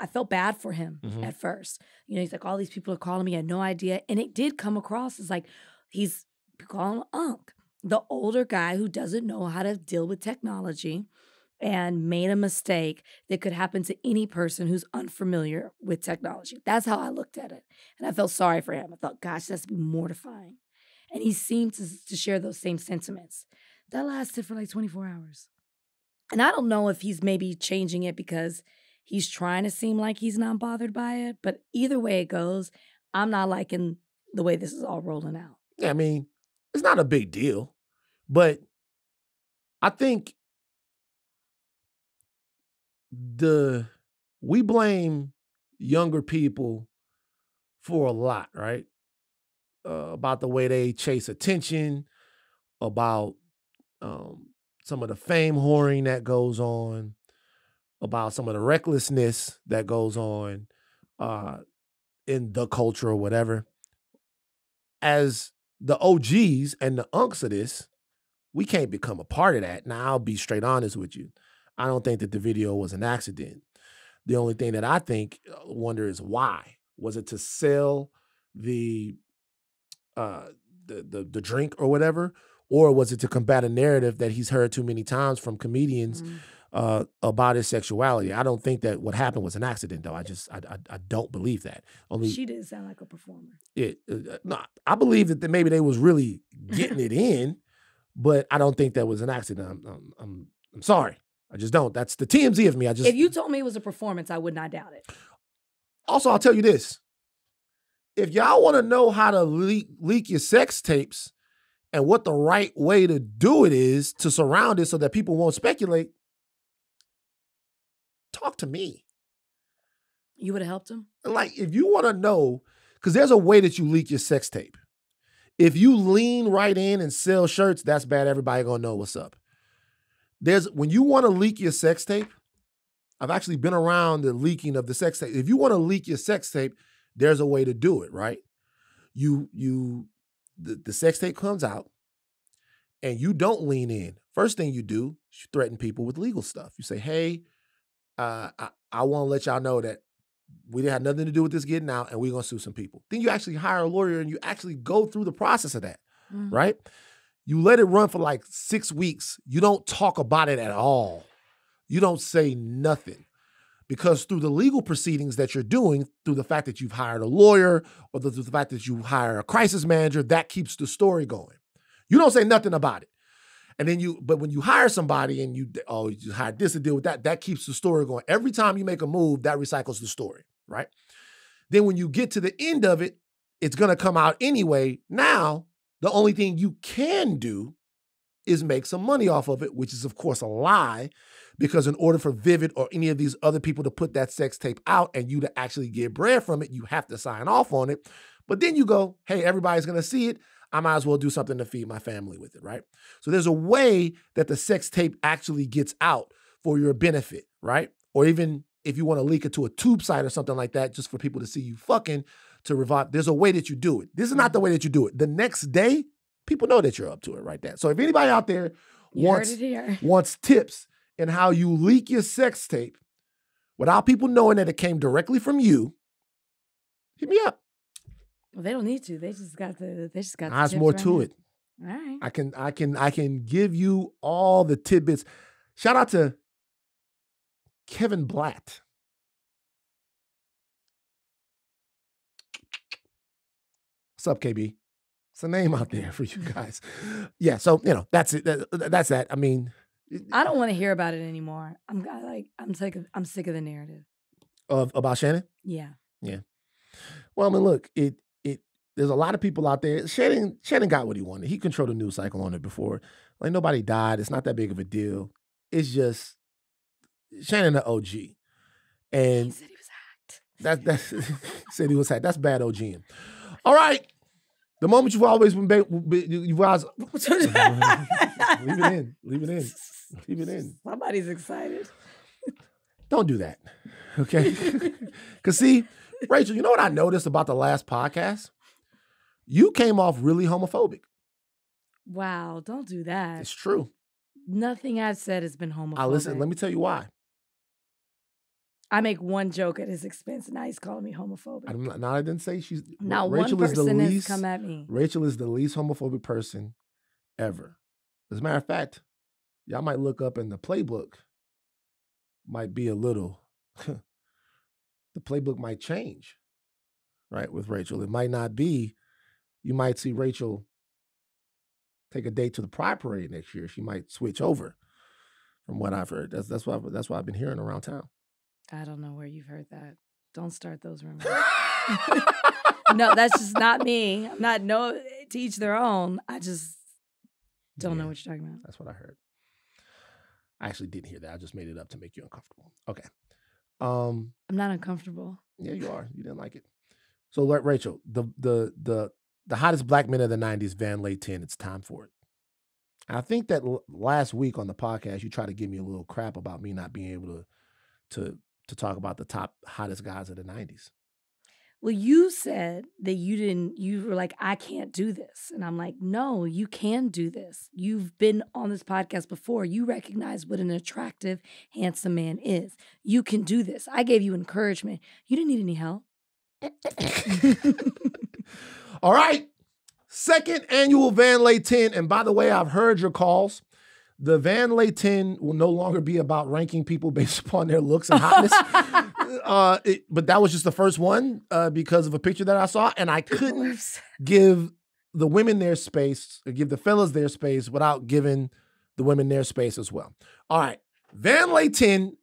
felt bad for him at first. You know, he's like, all these people are calling me, I had no idea. And it did come across as like, he's calling Unc, the older guy who doesn't know how to deal with technology and made a mistake that could happen to any person who's unfamiliar with technology. That's how I looked at it. And I felt sorry for him. I thought, gosh, that's mortifying. And he seemed to share those same sentiments. That lasted for like 24 hours. And I don't know if he's maybe changing it because he's trying to seem like he's not bothered by it. But either way it goes, I'm not liking the way this is all rolling out.
Yeah, I mean, it's not a big deal. But I think we blame younger people for a lot, right? About the way they chase attention, about some of the fame whoring that goes on, about some of the recklessness that goes on in the culture or whatever. As the OGs and the unks of this, we can't become a part of that. Now, I'll be straight honest with you. I don't think that the video was an accident. The only thing that I wonder is why. Was it to sell the drink or whatever? Or was it to combat a narrative that he's heard too many times from comedians about his sexuality? I don't think that what happened was an accident, though. I don't believe that. Only
She didn't sound like a performer.
No, I believe that maybe they was really getting it in, but I don't think that was an accident. I'm sorry. I just don't. That's the TMZ of me.
If you told me it was a performance, I would not doubt it.
Also, I'll tell you this. If y'all want to know how to leak your sex tapes and what the right way to do it is to surround it so that people won't speculate, talk to me.
You would have helped him?
Like, if you want to know, because there's a way that you leak your sex tape. If you lean right in and sell shirts, that's bad. Everybody gonna know what's up. When you want to leak your sex tape, I've actually been around the leaking of the sex tape. If you want to leak your sex tape, there's a way to do it, right? The sex tape comes out and you don't lean in. First thing you do is you threaten people with legal stuff. You say, hey, I want to let y'all know that we didn't have nothing to do with this getting out and we're going to sue some people. Then you actually hire a lawyer and you actually go through the process of that, right? You let it run for like 6 weeks. You don't talk about it at all. You don't say nothing. Because through the legal proceedings that you're doing, through the fact that you've hired a lawyer or through the fact that you hire a crisis manager, that keeps the story going. You don't say nothing about it. And then but when you hire somebody and you hired this to deal with that, that keeps the story going. Every time you make a move, that recycles the story, right? Then when you get to the end of it, it's going to come out anyway. Now, the only thing you can do is make some money off of it, which is, of course, a lie, because in order for Vivid or any of these other people to put that sex tape out and you to actually get bread from it, you have to sign off on it. But then you go, hey, everybody's going to see it. I might as well do something to feed my family with it, right? So there's a way that the sex tape actually gets out for your benefit, right? Or even if you want to leak it to a tube site or something like that, just for people to see you fucking, to revive, there's a way that you do it. This is not the way that you do it. The next day, people know that you're up to it right there. So if anybody out there wants tips in how you leak your sex tape without people knowing that it came directly from you, hit me up.
Well, they don't need to. They just got the
There's more to it.
All right.
I can give you all the tidbits. Shout out to Kevin Blatt. What's up, KB? It's a name out there for you guys. Yeah, so that's it. That's that. I mean,
I don't want to hear about it anymore. I'm sick of the narrative
about Shannon.
Yeah.
Yeah. Well, I mean, look, there's a lot of people out there. Shannon got what he wanted. He controlled the news cycle on it before. Like, nobody died. It's not that big of a deal. It's just Shannon the OG. And
he said he was hacked.
That's said he was hacked. That's bad OGing. All right. The moment you've always been you've always leave it in.
Somebody's excited.
Don't do that. Okay? Because see, Rachel, you know what I noticed about the last podcast? You came off really homophobic.
Wow, don't do that.
It's true.
Nothing I've said has been homophobic.
Listen, let me tell you why.
I make one joke at his expense, and now he's calling me homophobic.
I didn't say she's...
Not
Rachel
one person has come at me.
Rachel is the least homophobic person ever. As a matter of fact, y'all might look up and the playbook might be a little... the playbook might change, right, with Rachel. It might not be... You might see Rachel take a date to the Pride Parade next year. She might switch over, from what I've heard. That's what I've been hearing around town.
I don't know where you've heard that. Don't start those rumors. No, that's just not me. I'm not to each their own. I just don't know what you're talking about.
That's what I heard. I actually didn't hear that. I just made it up to make you uncomfortable. Okay. I'm
not uncomfortable.
Yeah, you are. You didn't like it. So, Rachel, the hottest black men of the 90s, Van Lathan, it's time for it. And I think that last week on the podcast, you tried to give me a little crap about me not being able to talk about the top hottest guys of the 90s.
Well, you said that you were like, I can't do this. And I'm like, no, you can do this. You've been on this podcast before. You recognize what an attractive, handsome man is. You can do this. I gave you encouragement. You didn't need any help.
All right. Second annual Van Lathan. And by the way, I've heard your calls. The Van Lathan will no longer be about ranking people based upon their looks and hotness. But that was just the first one because of a picture that I saw. And I couldn't give the women their space or give the fellas their space without giving the women their space as well. All right. Van Lathan,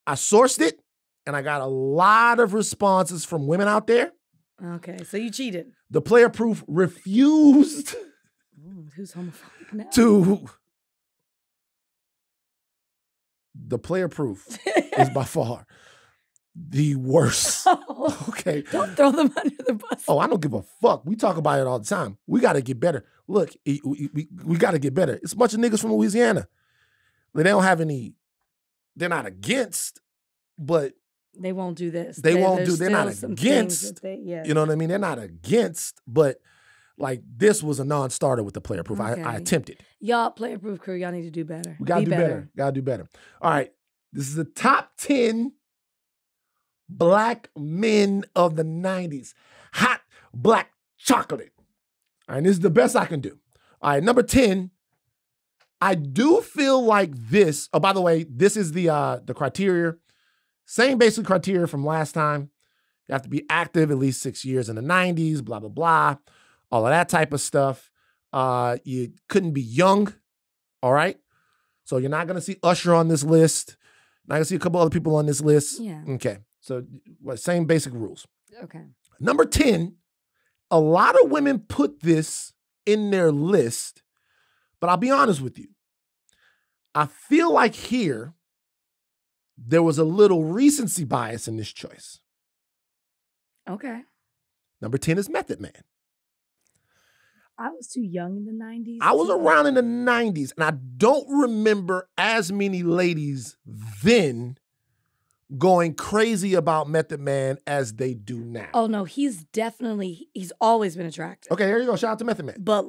I sourced it and I got a lot of responses from women out there.
Okay, so you cheated.
The Player Proof refused
who's homophobic now?
to... The Player Proof is by far the worst.
Oh,
okay.
Don't throw them under the bus.
Oh, I don't give a fuck. We talk about it all the time. We got to get better. Look, we got to get better. It's a bunch of niggas from Louisiana. They don't have any, they're not against, but
they won't do this.
They're not against.
You
know what I mean? They're not against, but like this was a non-starter with the Player Proof.
Okay.
I attempted.
Y'all, Player Proof crew, y'all need to do better.
We got to do better. Got to do better. All right. This is the top 10 black men of the 90s. Hot black chocolate. All right. This is the best I can do. All right. Number 10. I do feel like this. Oh, by the way, this is the criteria. Same basic criteria from last time. You have to be active at least 6 years in the 90s, blah, blah, blah. All of that type of stuff. You couldn't be young. All right. So you're not going to see Usher on this list. Not going to see a couple other people on this list.
Yeah.
Okay. So same basic rules.
Okay.
Number 10, a lot of women put this in their list, but I'll be honest with you. I feel like here, there was a little recency bias in this choice.
Okay.
Number 10 is Method Man.
I was too young in the 90s.
I was around in the 90s, and I don't remember as many ladies then going crazy about Method Man as they do now.
Oh, no, he's always been attractive.
Okay, here you go. Shout out to Method Man.
But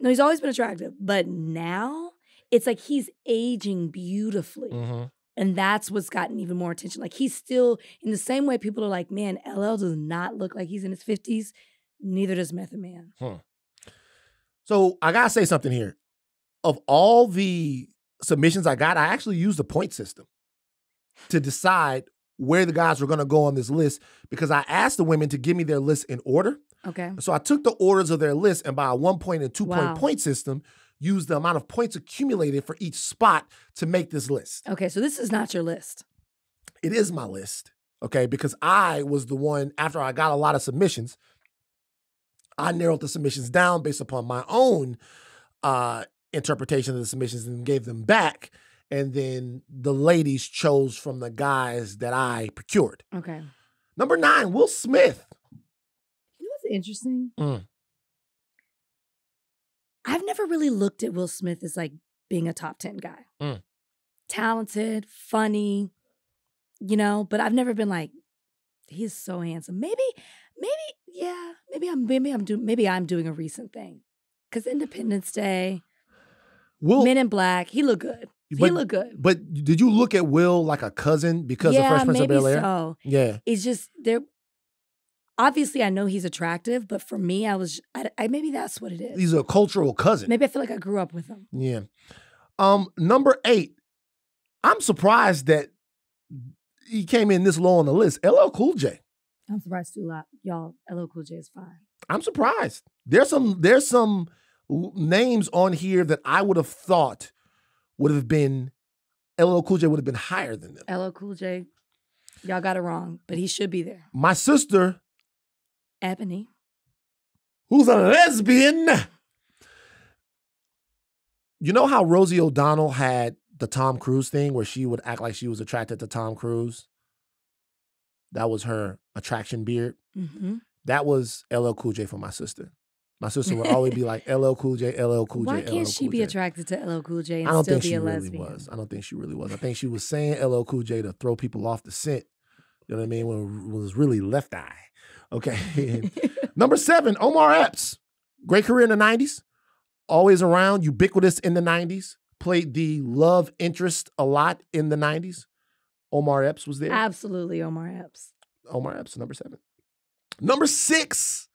no, he's always been attractive. But now, it's like he's aging beautifully.
Mm-hmm.
And that's what's gotten even more attention. Like, he's still, in the same way people are like, man, LL does not look like he's in his 50s. Neither does Method Man.
So I got to say something here. Of all the submissions I got, I actually used a point system to decide where the guys were going to go on this list because I asked the women to give me their list in order.
Okay.
So I took the orders of their list and by a 1 point and 2 point point system, used the amount of points accumulated for each spot to make this list.
Okay, so this is not your list.
It is my list, okay, because I was the one, after I got a lot of submissions, I narrowed the submissions down based upon my own interpretation of the submissions and gave them back. And then the ladies chose from the guys that I procured.
Okay.
Number 9, Will Smith.
You know what's interesting? I've never really looked at Will Smith as like being a top 10 guy. Talented, funny, but I've never been like, he's so handsome. Maybe I'm doing a recent thing. Because Independence Day, Men in Black, he looked good. He looked good.
But did you look at Will like a cousin because of Fresh Prince of Bel-Air?
So.
Yeah.
It's just there. Obviously, I know he's attractive, but for me, maybe that's what it is.
He's a cultural cousin.
Maybe I feel like I grew up with him.
Yeah. Number 8, I'm surprised that he came in this low on the list. LL Cool J.
I'm surprised too. Y'all, LL Cool J is fine.
I'm surprised. There's some names on here that I would have thought would have been, LL Cool J would have been higher than them.
LL Cool J, y'all got it wrong, but he should be there.
My sister,
Ebony,
who's a lesbian. You know how Rosie O'Donnell had the Tom Cruise thing where she would act like she was attracted to Tom Cruise? That was her attraction beard.
Mm-hmm.
That was LL Cool J for my sister. My sister would always be like, LL Cool J, LL Cool J,
Why can't she be attracted to LL Cool J and still be a lesbian?
I don't think she really was. I think she was saying LL Cool J to throw people off the scent. You know what I mean? When it was really Left Eye. Okay. Number 7, Omar Epps. Great career in the 90s. Always around, ubiquitous in the 90s. Played the love interest a lot in the 90s. Omar Epps was there.
Absolutely, Omar Epps.
Omar Epps, number 7. Number 6,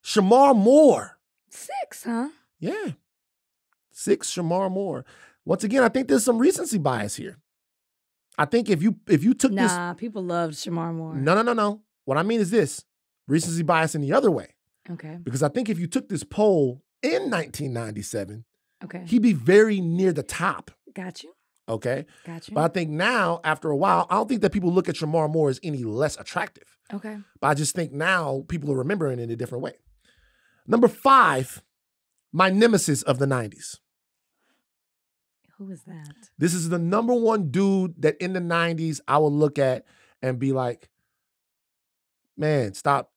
Shamar Moore.
6, huh?
Yeah. 6 Shamar Moore. Once again, I think there's some recency bias here. I think if you took this.
Nah, people loved Shamar Moore.
No. What I mean is this. Recency bias in the other way.
Okay.
Because I think if you took this poll in 1997,
Okay.
he'd be very near the top.
Got you.
Okay?
Got you.
But I think now, after a while, I don't think that people look at Shamar Moore as any less attractive.
Okay.
But I just think now people are remembering it in a different way. Number 5, my nemesis of the 90s.
Who is that?
This is the number one dude that in the 90s I would look at and be like, man, stop.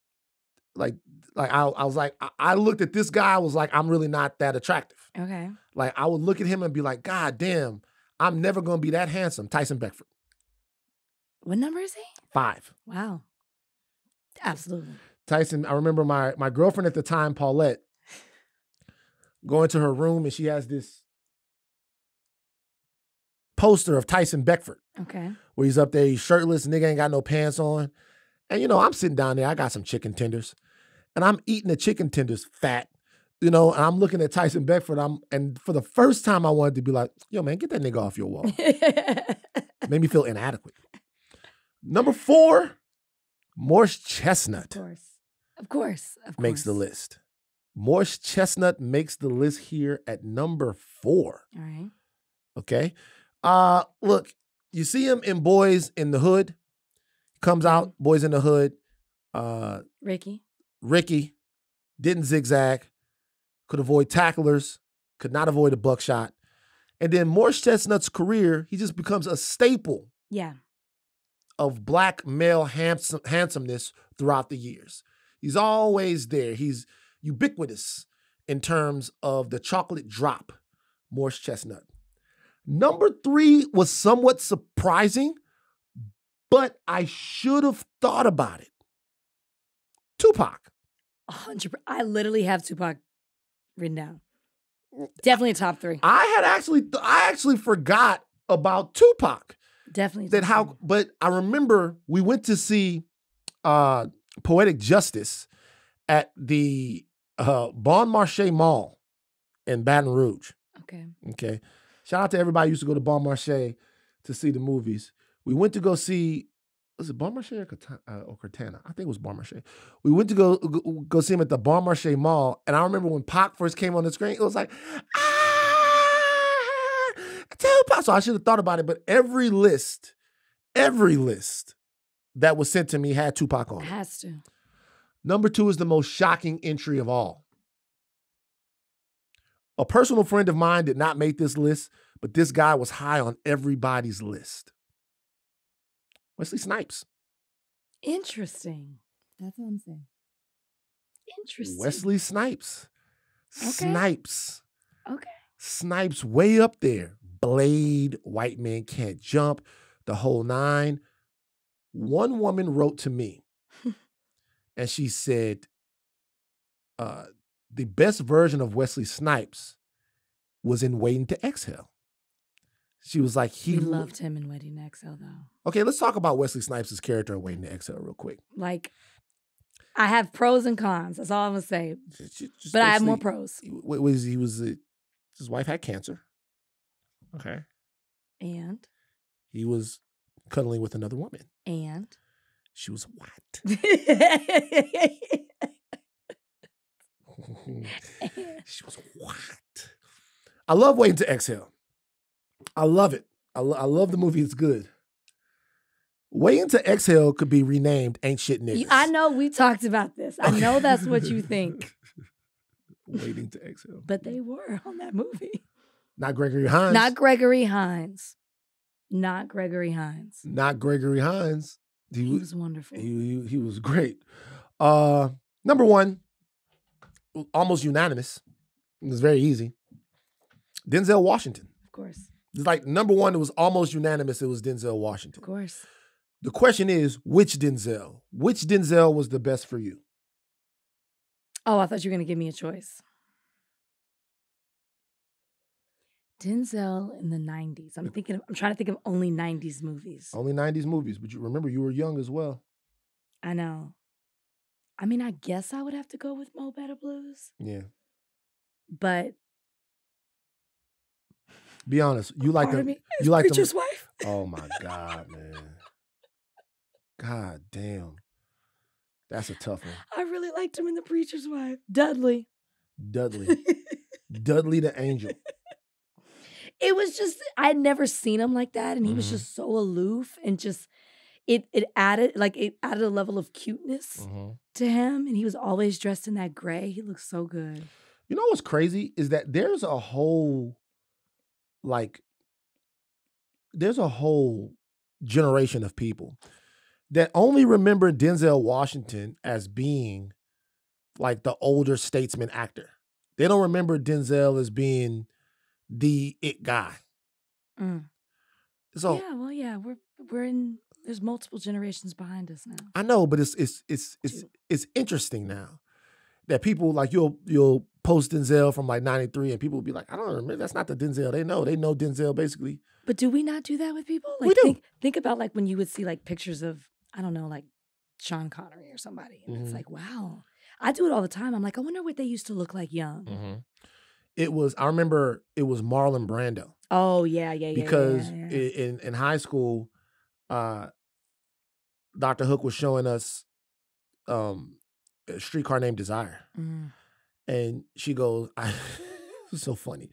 Like I was like, I looked at this guy, I was like, I'm really not that attractive.
Okay.
Like I would look at him and be like, God damn, I'm never going to be that handsome. Tyson Beckford.
What number is he?
5.
Wow. Absolutely.
Tyson, I remember my girlfriend at the time, Paulette, going to her room and she has this poster of Tyson Beckford.
Okay.
Where he's up there, he's shirtless, nigga ain't got no pants on. And, I'm sitting down there, I got some chicken tenders. And I'm eating the chicken tenders fat, and I'm looking at Tyson Beckford. And for the first time, I wanted to be like, yo, man, get that nigga off your wall. Made me feel inadequate. Number 4, Morse Chestnut.
Of course.
Makes the list. Morse Chestnut makes the list here at number 4.
All right.
Okay. Look, you see him in Boys in the Hood. Comes out, Boys in the Hood. Ricky didn't zigzag, could avoid tacklers, could not avoid a buckshot. And then Morse Chestnut's career, he just becomes a staple of black male handsomeness throughout the years. He's always there. He's ubiquitous in terms of the chocolate drop, Morse Chestnut. Number 3 was somewhat surprising, but I should have thought about it. Tupac.
100%. I literally have Tupac written down. Definitely a top 3.
I actually forgot about Tupac.
Definitely.
But I remember we went to see Poetic Justice at the Bon Marché Mall in Baton Rouge. Okay. Shout out to everybody who used to go to Bon Marché to see the movies. We went to go see, was it Bon Marché or Cortana? I think it was Bon Marché. We went to go see him at the Bon Marché Mall, and I remember when Pac first came on the screen, it was like, Tupac. So I should have thought about it, but every list that was sent to me had Tupac on it.
It has to.
Number 2 is the most shocking entry of all. A personal friend of mine did not make this list, but this guy was high on everybody's list. Wesley Snipes.
Interesting. That's what I'm saying. Interesting.
Wesley Snipes.
Okay.
Snipes.
Okay.
Snipes way up there. Blade, White Man Can't Jump, the whole 9. One woman wrote to me and she said, the best version of Wesley Snipes was in Waiting to Exhale. She was like,
We loved him in Waiting to Exhale, though.
Okay, let's talk about Wesley Snipes' character in Waiting to Exhale real quick.
Like, I have pros and cons. That's all I'm going to say. But I have more pros.
His wife had cancer. Okay.
And?
He was cuddling with another woman.
And?
She was white. She was white. I love Waiting to Exhale. I love it. I love the movie. It's good. Waiting to Exhale could be renamed Ain't Shit Niggas.
I know we talked about this. I know that's what you think.
Waiting to Exhale.
But they were on that movie.
Not Gregory Hines.
Not Gregory Hines. Not Gregory Hines.
Not Gregory Hines.
He was wonderful.
He was great. Number 1, almost unanimous. It was very easy. Denzel Washington.
Of course.
It's like number 1, it was almost unanimous. It was Denzel Washington.
Of course.
The question is, which Denzel? Which Denzel was the best for you?
Oh, I thought you were going to give me a choice. Denzel in the 90s. I'm trying to think of only 90s movies.
Only 90s movies, but you remember you were young as well.
I know. I mean, I guess I would have to go with Mo Better Blues.
Yeah.
but
Be honest. You like
part of
them.
me is
You like them.
Preacher's Wife.
Oh my God, man. God damn. That's a tough one.
I really liked him in The Preacher's Wife. Dudley.
Dudley. Dudley the Angel.
It was just, I had never seen him like that. And he was
Mhm.
just so aloof and just, it added a level of cuteness to him. And he was always dressed in that gray. He looked so good.
You know what's crazy is that there's a whole generation of people that only remember Denzel Washington as being like the older statesman actor. They don't remember Denzel as being the it guy.
Mm.
So
Yeah, we're in, there's multiple generations behind us now.
I know, but it's interesting now that people like you'll post Denzel from like 93 and people will be like, I don't remember, that's not the Denzel. They know Denzel basically.
But do we not do that with people?
We do.
Think about like when you would see like pictures of, I don't know, like Sean Connery or somebody. And it's like, wow. I do it all the time. I'm like, I wonder what they used to look like young.
I remember it was Marlon Brando.
Oh, yeah.
Because
yeah.
in high school, Dr. Hook was showing us a Streetcar Named Desire. And she goes, it's so funny.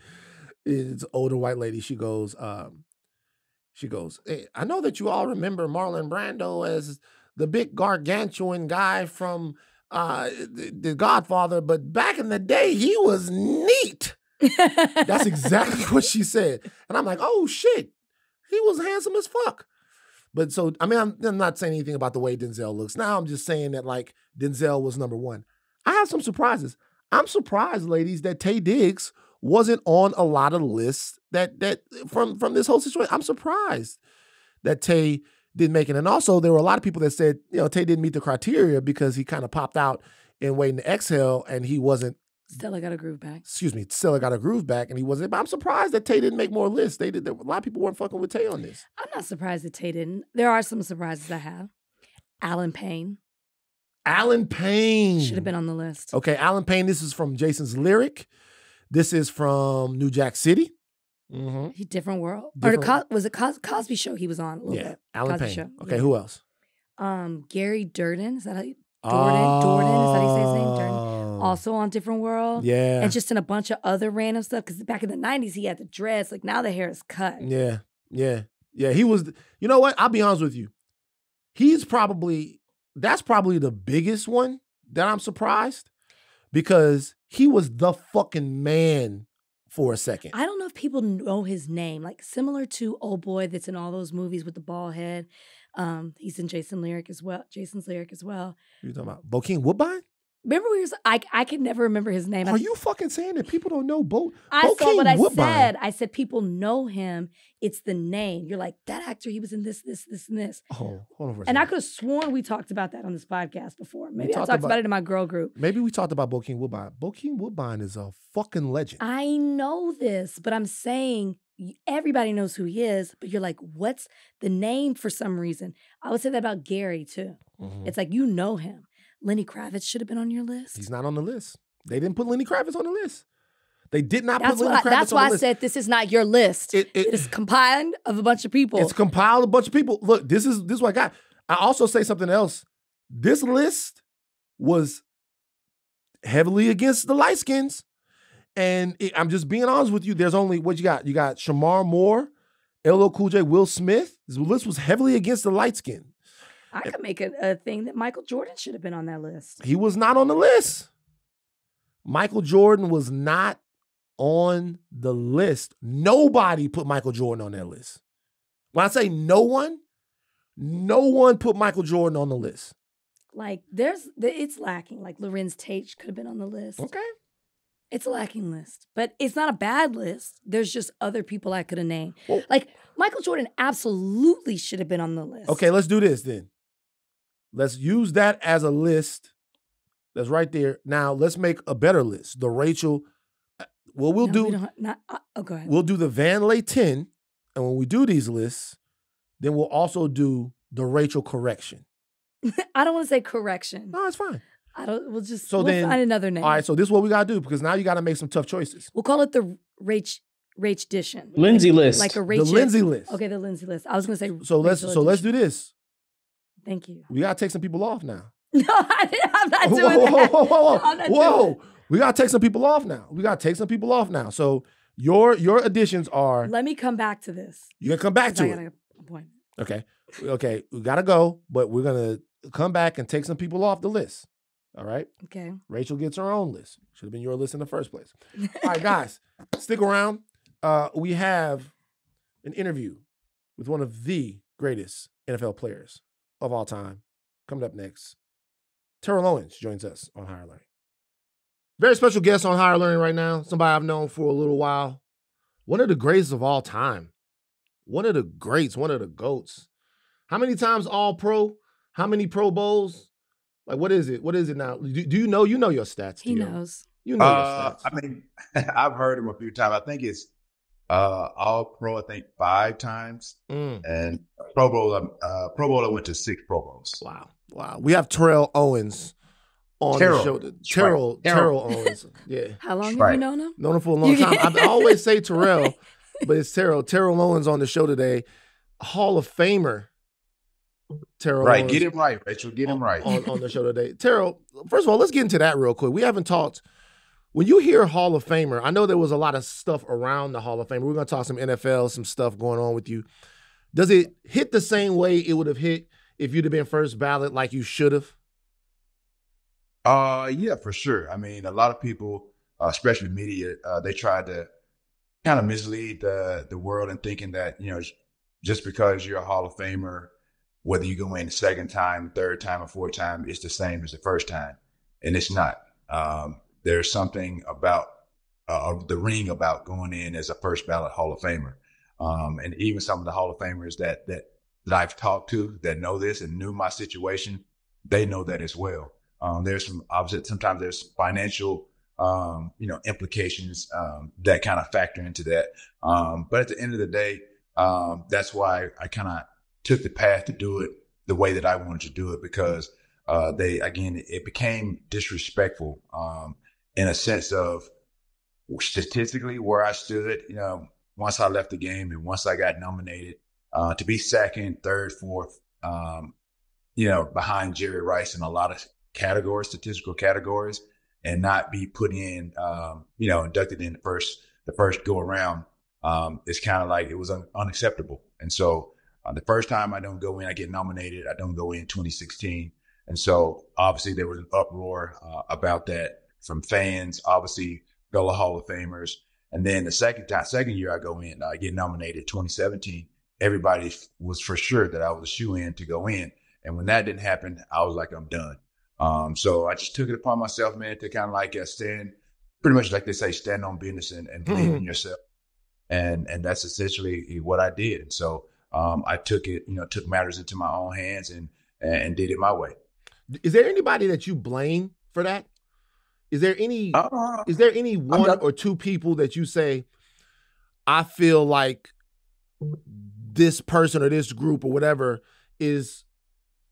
It's an older white lady. She goes, hey, I know that you all remember Marlon Brando as the big gargantuan guy from the Godfather, but back in the day, he was neat. That's exactly what she said. And I'm like, oh shit, he was handsome as fuck. But so, I mean, I'm not saying anything about the way Denzel looks. Now I'm just saying that like Denzel was number one. I have some surprises. I'm surprised, ladies, that Taye Diggs wasn't on a lot of lists that from this whole situation. I'm surprised that Taye didn't make it. And also there were a lot of people that said, Taye didn't meet the criteria because he kind of popped out in Waiting to Exhale and he wasn't.
Stella Got a Groove Back.
Excuse me, Stella Got a Groove Back and he wasn't. But I'm surprised that Taye didn't make more lists. A lot of people weren't fucking with Taye on this.
I'm not surprised that Taye didn't. There are some surprises I have. Alan Payne.
Alan Payne.
Should have been on the list.
Okay, Alan Payne, this is from Jason's Lyric. This is from New Jack City.
Different world.
Different.
Was it Cosby Show he was on a little bit?
Alan
Cosby
Payne.
Show.
Okay,
Yeah.
who else?
Gary Durden. Is that how you... Dordan, is that how you say his name? Durden. Also on Different World.
Yeah.
And just in a bunch of other random stuff. Because back in the 90s, he had the dreads. Like now the hair is cut.
Yeah. He was, you know what? I'll be honest with you. That's probably the biggest one that I'm surprised because he was the fucking man for a second.
I don't know if people know his name. Like similar to Old Boy that's in all those movies with the bald head. He's in Jason's Lyric as well.
What are you talking about? Bokeem Woodbine?
Remember I could never remember his name.
Are you fucking saying that people don't know
I saw what I
Woodbine?
said. I said people know him. It's the name. You're like, that actor, he was in this, and this.
Oh, hold on for a second.
And I could have sworn we talked about that on this podcast before. Maybe I
talked
talked about it in my girl group.
Maybe we talked about Bokeem Woodbine. Bokeem Woodbine is a fucking legend.
I know this, but I'm saying everybody knows who he is, but you're like, what's the name for some reason? I would say that about Gary too. It's like, you know him. Lenny Kravitz should have been on your list.
He's not on the list. They didn't put Lenny Kravitz on the list. They did not put Lenny Kravitz on the list.
That's why I said this is not your list. It is compiled of a bunch of people.
It's compiled of a bunch of people. Look, this is what I got. I also say something else. This list was heavily against the light skins. And I'm just being honest with you. There's only, what you got? You got Shamar Moore, LL Cool J, Will Smith. This list was heavily against the light skin.
I could make a thing that Michael Jordan should have been on that list.
He was not on the list. Michael Jordan was not on the list. Nobody put Michael Jordan on that list. When I say no one put Michael Jordan on the list.
Like it's lacking. Like Lorenz Tate could have been on the list.
Okay.
It's a lacking list, but it's not a bad list. There's just other people I could have named.
Well,
like Michael Jordan absolutely should have been on the list.
Okay, let's do this then. Let's use that as a list. That's right there. Now let's make a better list. The Rachel. Well, we'll do.
Go ahead.
We'll do the Van Lay 10, and when we do these lists, then we'll also do the Rachel correction.
I don't want to say correction.
No, it's fine.
We'll
then
find another name.
All right, so this is what we got to do because now you got to make some tough choices.
We'll call it the Rach Dishon.
Lindsay list.
Like a
The
Rach.
Lindsay list.
Okay, the Lindsay list. I was going to say.
So let's do this.
Thank you.
We got to take some people off now.
No, I'm not doing that.
Whoa. We got to take some people off now. So your additions are.
Let me come back to this.
You can come back to
I
it.
got an appointment.
Okay. We got to go, but we're going to come back and take some people off the list. All right?
Okay.
Rachel gets her own list. Should have been your list in the first place. All right, guys, stick around. We have an interview with one of the greatest NFL players of all time. Coming up next, Terrell Owens joins us on Higher Learning. Very special guest on Higher Learning right now. Somebody I've known for a little while. One of the greatest of all time. One of the greats, one of the GOATs. How many times All-Pro? How many Pro Bowls? Like, what is it? What is it now? Do you know? You know your stats,
He
Tio.
knows.
You know your stats.
I mean, I've heard him a few times. I think it's All-Pro, I think 5 times. And Pro Bowl, I went to 6 Pro Bowls.
Wow. We have Terrell Owens on the show. Terrell Owens. Yeah.
How long have you known him?
Known him for a long time. I always say Terrell, but it's Terrell. Terrell Owens on the show today. Hall of Famer. Terrell
Right.
Owens
Get him right, Rachel. Get him right.
On the show today. Terrell, first of all, let's get into that real quick. We haven't talked. When you hear Hall of Famer, I know there was a lot of stuff around the Hall of Famer. We're going to talk some NFL, some stuff going on with you. Does it hit the same way it would have hit if you'd have been first ballot like you should have?
Yeah, for sure. I mean, a lot of people, especially media, they tried to kind of mislead the world in thinking that, just because you're a Hall of Famer, whether you go in the second time, third time, or fourth time, it's the same as the first time. And it's not. There's something about the ring about going in as a first ballot Hall of Famer. And even some of the Hall of Famers that I've talked to that know this and knew my situation, they know that as well. There's some, obviously, sometimes there's financial, implications that kind of factor into that. But at the end of the day, that's why I kind of took the path to do it the way that I wanted to do it, because it became disrespectful in a sense of statistically where I stood, once I left the game and once I got nominated, to be second, third, fourth, behind Jerry Rice in a lot of categories, statistical categories, and not be put in, inducted in the first go around. It's kind of like it was unacceptable. And so the first time I don't go in, I get nominated. I don't go in 2016. And so obviously there was an uproar about that from fans, obviously fellow Hall of Famers. And then the second year I go in, I get nominated 2017. Everybody was for sure that I was a shoe-in to go in. And when that didn't happen, I was like, I'm done. So I just took it upon myself, man, to kind of like stand, pretty much like they say, stand on business and believe in yourself. And that's essentially what I did. And so I took matters into my own hands and did it my way.
Is there anybody that you blame for that? Is there any one or two people that you say, I feel like this person or this group or whatever is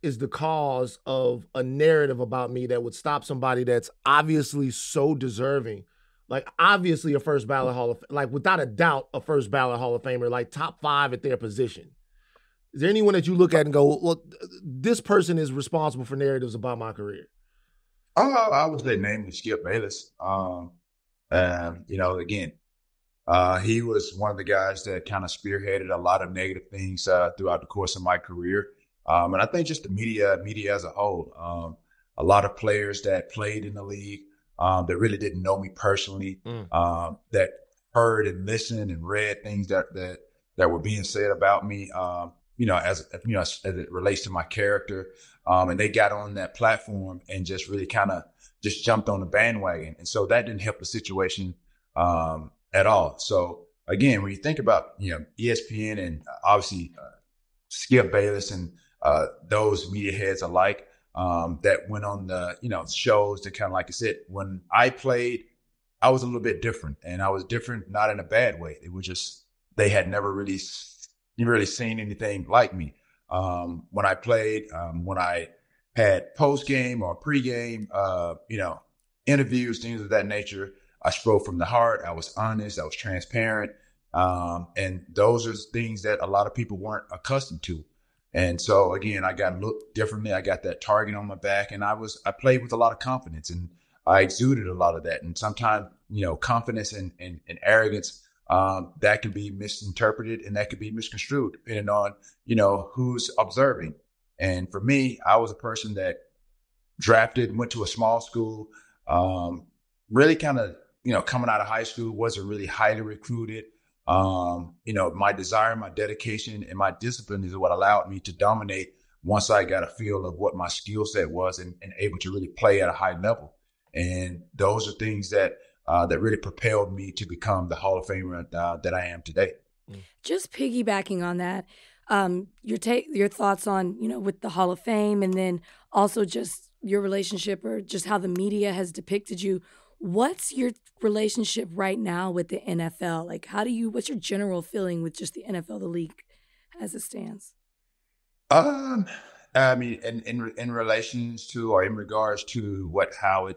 the cause of a narrative about me that would stop somebody that's obviously so deserving, like obviously a first ballot Hall of, like without a doubt a first ballot Hall of Famer, like top 5 at their position? Is there anyone that you look at and go, well, this person is responsible for narratives about my career?
I would say namely Skip Bayless. Again, he was one of the guys that kind of spearheaded a lot of negative things throughout the course of my career. And I think just the media as a whole, a lot of players that played in the league that really didn't know me personally, that heard and listened and read things that were being said about me, as it relates to my character. And they got on that platform and just really kind of just jumped on the bandwagon. And so that didn't help the situation at all. So again, when you think about, ESPN and obviously Skip Bayless and those media heads alike that went on the, shows that kind of, like I said, when I played, I was a little bit different, and I was different, not in a bad way. It was just, they had never really seen anything like me. When I played, when I had post game or pre game, interviews, things of that nature. I spoke from the heart. I was honest. I was transparent. And those are things that a lot of people weren't accustomed to. And so again, I got looked differently. I got that target on my back, and I played with a lot of confidence, and I exuded a lot of that. And sometimes, confidence and arrogance, that can be misinterpreted and that could be misconstrued depending on, who's observing. And for me, I was a person that drafted, went to a small school, really kind of, coming out of high school, wasn't really highly recruited. My desire, my dedication, and my discipline is what allowed me to dominate once I got a feel of what my skill set was and able to really play at a high level. And those are things that really propelled me to become the Hall of Famer that I am today.
Just piggybacking on that, your thoughts on, with the Hall of Fame, and then also just your relationship or just how the media has depicted you. What's your relationship right now with the NFL? Like, what's your general feeling with just the NFL, the league as it stands?
I mean, in relations to, or in regards to how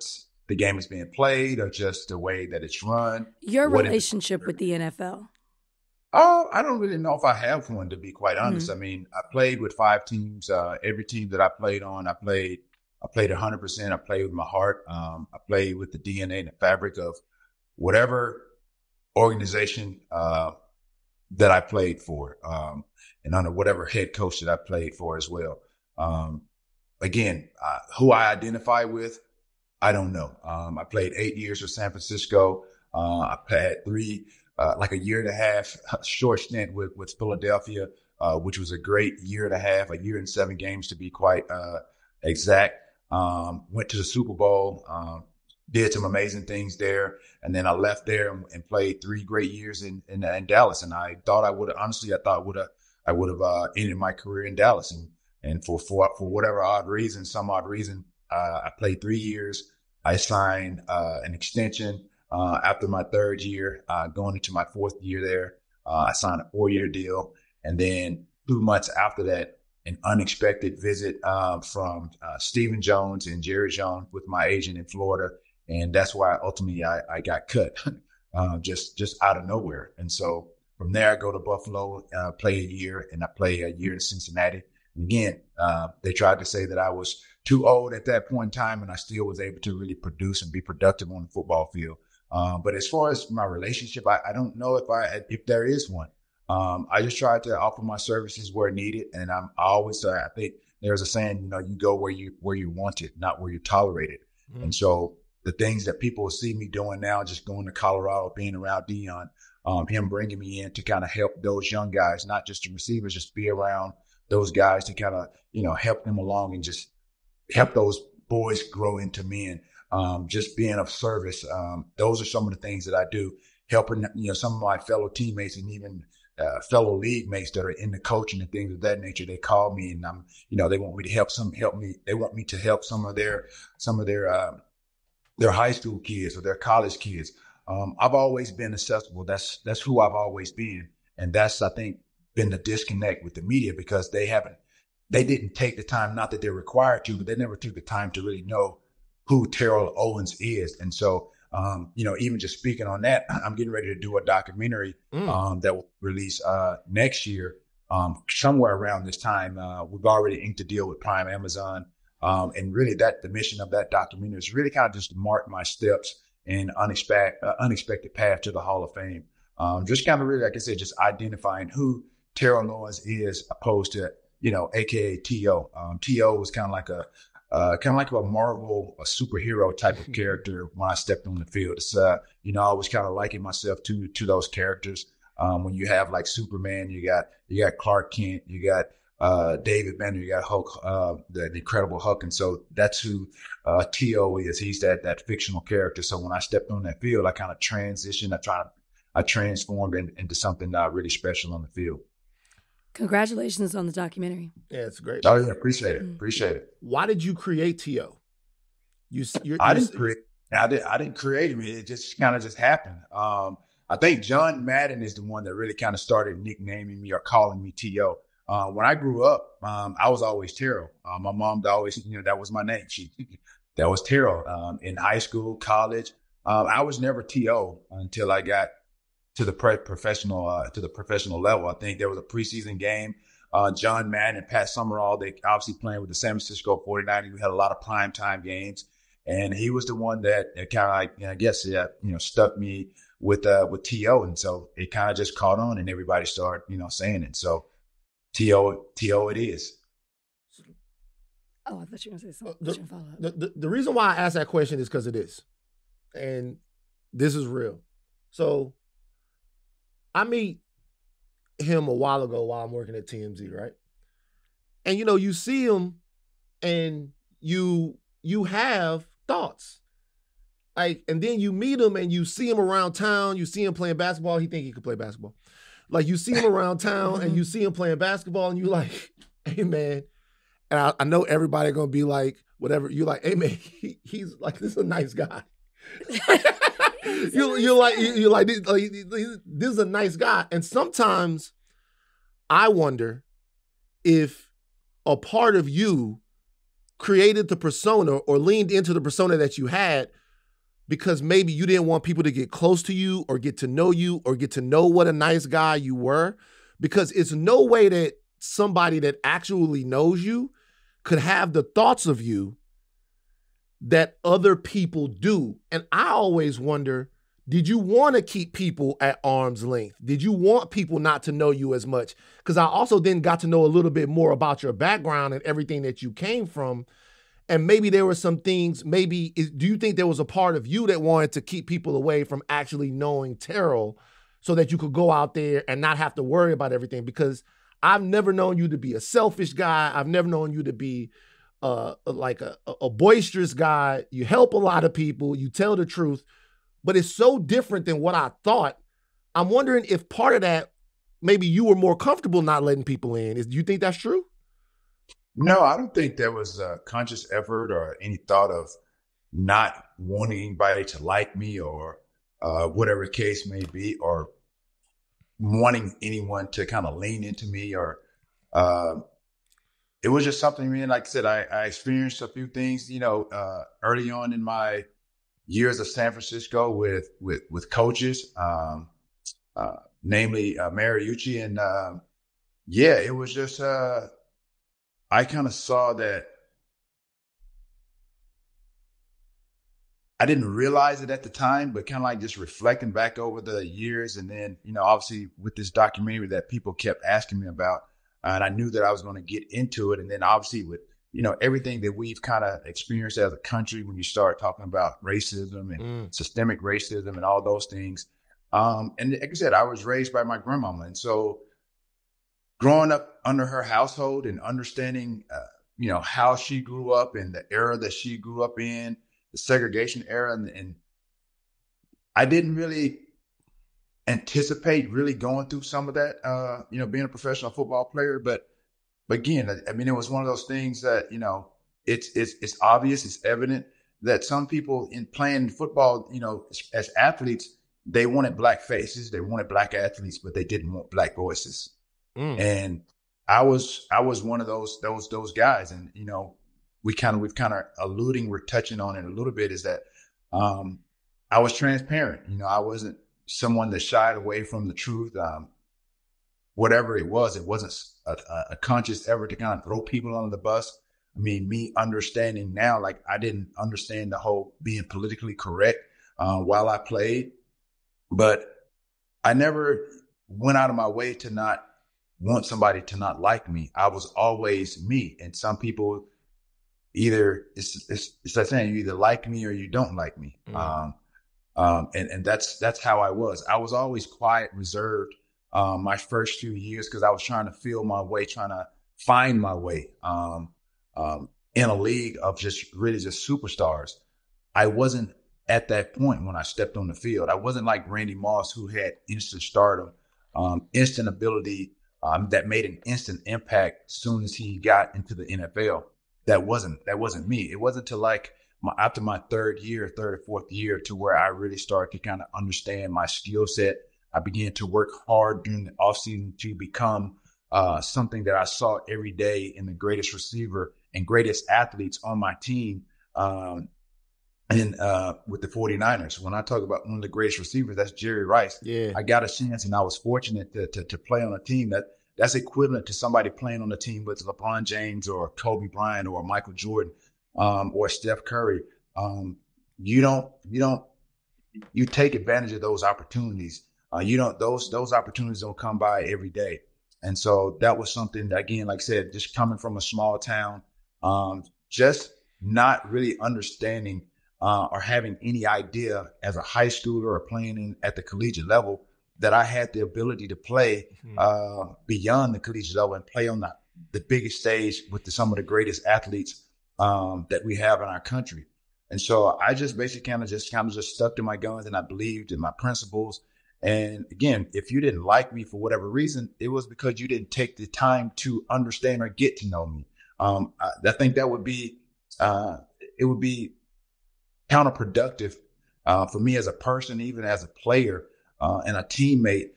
the game is being played, or just the way that it's run.
Your relationship with the NFL.
I don't really know if I have one, to be quite honest. I mean, I played with 5 teams. Every team that I played on, I played 100%. I played with my heart. I played with the DNA and the fabric of whatever organization that I played for, and under whatever head coach that I played for as well. Again, who I identify with, I don't know. I played 8 years with San Francisco. I had 3, like a year and a half, short stint with Philadelphia, which was a great year and a half, a year and 7 games to be quite exact. Went to the Super Bowl, did some amazing things there. And then I left there and played 3 great years in Dallas. And I thought I would have ended my career in Dallas. And for whatever odd reason, I played 3 years. I signed an extension after my 3rd year, going into my 4th year there. I signed a 4-year deal. And then 2 months after that, an unexpected visit from Stephen Jones and Jerry Jones with my agent in Florida. And that's why ultimately I got cut just out of nowhere. And so from there, I go to Buffalo, play a year, and I play a year in Cincinnati. And again, they tried to say that I was too old at that point in time, and I still was able to really produce and be productive on the football field. But as far as my relationship, I don't know if there is one. I just try to offer my services where needed, and I think there's a saying, you go where you want it, not where you tolerate it. Mm-hmm. And so the things that people see me doing now, just going to Colorado, being around Dion, him bringing me in to kind of help those young guys, not just the receivers, just be around those guys to kind of help them along and just help those boys grow into men. Just being of service. Those are some of the things that I do, helping, some of my fellow teammates and even fellow league mates that are in the coaching and things of that nature. They call me and they want me to help me. They want me to help some of their high school kids or their college kids. I've always been accessible. That's who I've always been. And that's, I think, been the disconnect with the media, because they didn't take the time, not that they're required to, but they never took the time to really know who Terrell Owens is. And so, even just speaking on that, I'm getting ready to do a documentary that will release next year, somewhere around this time. We've already inked a deal with Prime Amazon. And really the mission of that documentary is really kind of just to mark my steps in unexpected path to the Hall of Fame. Just kind of really, like I said, just identifying who Terrell Owens is, opposed to, AKA T.O. T.O. was kind of like a Marvel, a superhero type of character when I stepped on the field. It's, I was kind of liking myself to those characters. When you have like Superman, you got Clark Kent, you got David Banner, you got Hulk, the Incredible Hulk. And so that's who T.O. is. He's that fictional character. So when I stepped on that field, I kind of transitioned. I transformed into something really special on the field.
Congratulations on the documentary.
Yeah, it's great.
Oh yeah, appreciate it. Appreciate it.
Why did you create T.O.?
I didn't create him. It just kind of happened. I think John Madden is the one that really kind of started nicknaming me or calling me T.O. When I grew up, I was always Terrell. My mom always, that was my name. That was Terrell. In high school, college, I was never T.O. until I got to the professional level. I think there was a preseason game. John Madden and Pat Summerall, they obviously playing with the San Francisco 49ers. We had a lot of primetime games. And he was the one that kind of like, I guess, stuck me with T.O. And so it kind of just caught on and everybody started, saying it. So T.O. it is.
Oh, I thought you were going to say something. Follow up.
The reason why I asked that question is because of this. And this is real. So I meet him a while ago while I'm working at TMZ, right? And, you see him and you have thoughts. Like, and then you meet him and you see him around town. You see him playing basketball. He think he could play basketball. Like, you see him around town and you see him playing basketball and you like, hey, man. And I know everybody going to be like, whatever. You're like, hey, man, he's like, this is a nice guy. You're like, this is a nice guy. And sometimes I wonder if a part of you created the persona or leaned into the persona that you had because maybe you didn't want people to get close to you or get to know you or get to know what a nice guy you were, because it's no way that somebody that actually knows you could have the thoughts of you that other people do. And I always wonder, did you want to keep people at arm's length? Did you want people not to know you as much? Because I also then got to know a little bit more about your background and everything that you came from. And maybe there were some things, do you think there was a part of you that wanted to keep people away from actually knowing Terrell so that you could go out there and not have to worry about everything? Because I've never known you to be a selfish guy. I've never known you to be like a boisterous guy. You help a lot of people. You tell the truth. But it's so different than what I thought. I'm wondering if part of that, maybe you were more comfortable not letting people in. Do you think that's true?
No, I don't think there was a conscious effort or any thought of not wanting anybody to like me or whatever the case may be, or wanting anyone to kind of lean into me, or it was just something, man. Like I said, I experienced a few things, early on in my years of San Francisco with coaches, namely Mariucci. And it was just, I kind of saw that I didn't realize it at the time, but kind of like just reflecting back over the years. And then, obviously with this documentary that people kept asking me about, and I knew that I was going to get into it. And then obviously with, everything that we've kind of experienced as a country, when you start talking about racism and systemic racism and all those things. And like I said, I was raised by my grandmama. And so growing up under her household and understanding, how she grew up and the era that she grew up in, the segregation era. And I didn't really anticipate really going through some of that, being a professional football player. But again, I mean, it was one of those things that, it's obvious, it's evident that some people in playing football, as athletes, they wanted black faces, they wanted black athletes, but they didn't want black voices. And I was one of those guys. And, we've kind of we're touching on it a little bit, is that I was transparent. I wasn't someone that shied away from the truth. Whatever it wasn't a conscious effort to kind of throw people under the bus. I mean, me understanding now, like I didn't understand the whole being politically correct while I played, but I never went out of my way to not want somebody to not like me. I was always me. And some people either, it's like saying you either like me or you don't like me. And that's how I was. I was always quiet, reserved my first few years, because I was trying to feel my way, trying to find my way in a league of just superstars. I wasn't at that point when I stepped on the field. I wasn't like Randy Moss, who had instant stardom, instant ability, that made an instant impact as soon as he got into the NFL. That wasn't me. It wasn't till like after my third or fourth year to where I really started to kind of understand my skill set. I began to work hard during the offseason to become something that I saw every day in the greatest receiver and greatest athletes on my team. And with the 49ers, when I talk about one of the greatest receivers, that's Jerry Rice.
Yeah.
I got a chance, and I was fortunate to play on a team that's equivalent to somebody playing on a team with LeBron James or Kobe Bryant or Michael Jordan or Steph Curry. You take advantage of those opportunities. Those opportunities don't come by every day. And so that was something that, again, like I said, just coming from a small town, just not really understanding or having any idea as a high schooler or playing at the collegiate level that I had the ability to play beyond the collegiate level and play on the biggest stage with some of the greatest athletes that we have in our country. And so I just basically kind of just stuck to my guns, and I believed in my principles. And again, if you didn't like me for whatever reason, it was because you didn't take the time to understand or get to know me. I think that would be it would be counterproductive for me as a person, even as a player and a teammate,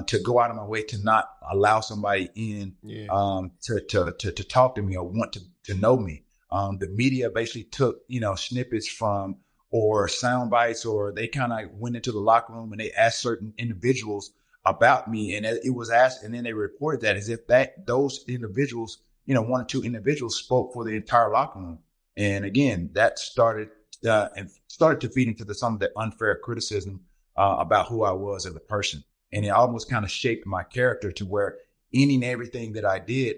to go out of my way to not allow somebody in to talk to me or want to know me. The media basically took, snippets from or sound bites, or they kind of went into the locker room and they asked certain individuals about me, and it was asked, and then they reported that as if those individuals, one or two individuals spoke for the entire locker room. And again, that started to feed into some of the unfair criticism about who I was as a person. And it almost kind of shaped my character to where any and everything that I did,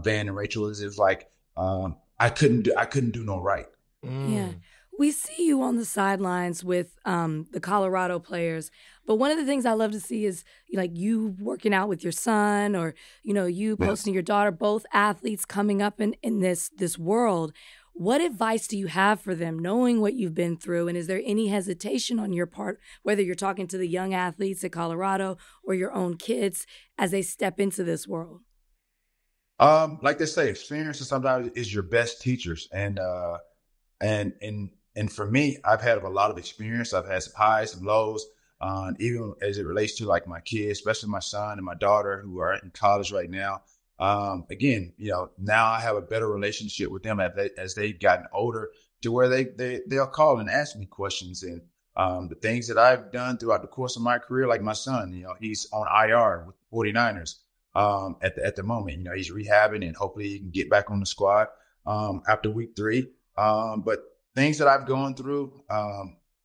Van and Rachel, it was like I couldn't do no right.
Yeah. We see you on the sidelines with the Colorado players, but one of the things I love to see is like you working out with your son, or you posting your daughter, both athletes coming up in this world. What advice do you have for them, knowing what you've been through? And is there any hesitation on your part, whether you're talking to the young athletes at Colorado or your own kids as they step into this world?
Like they say, experience sometimes is your best teachers. And for me, I've had a lot of experience. I've had some highs, some lows, even as it relates to like my kids, especially my son and my daughter who are in college right now. Again, now I have a better relationship with them as they've gotten older, to where they'll call and ask me questions. And the things that I've done throughout the course of my career, like my son, he's on IR with the 49ers at the moment. He's rehabbing, and hopefully he can get back on the squad after week 3. But things that I've gone through,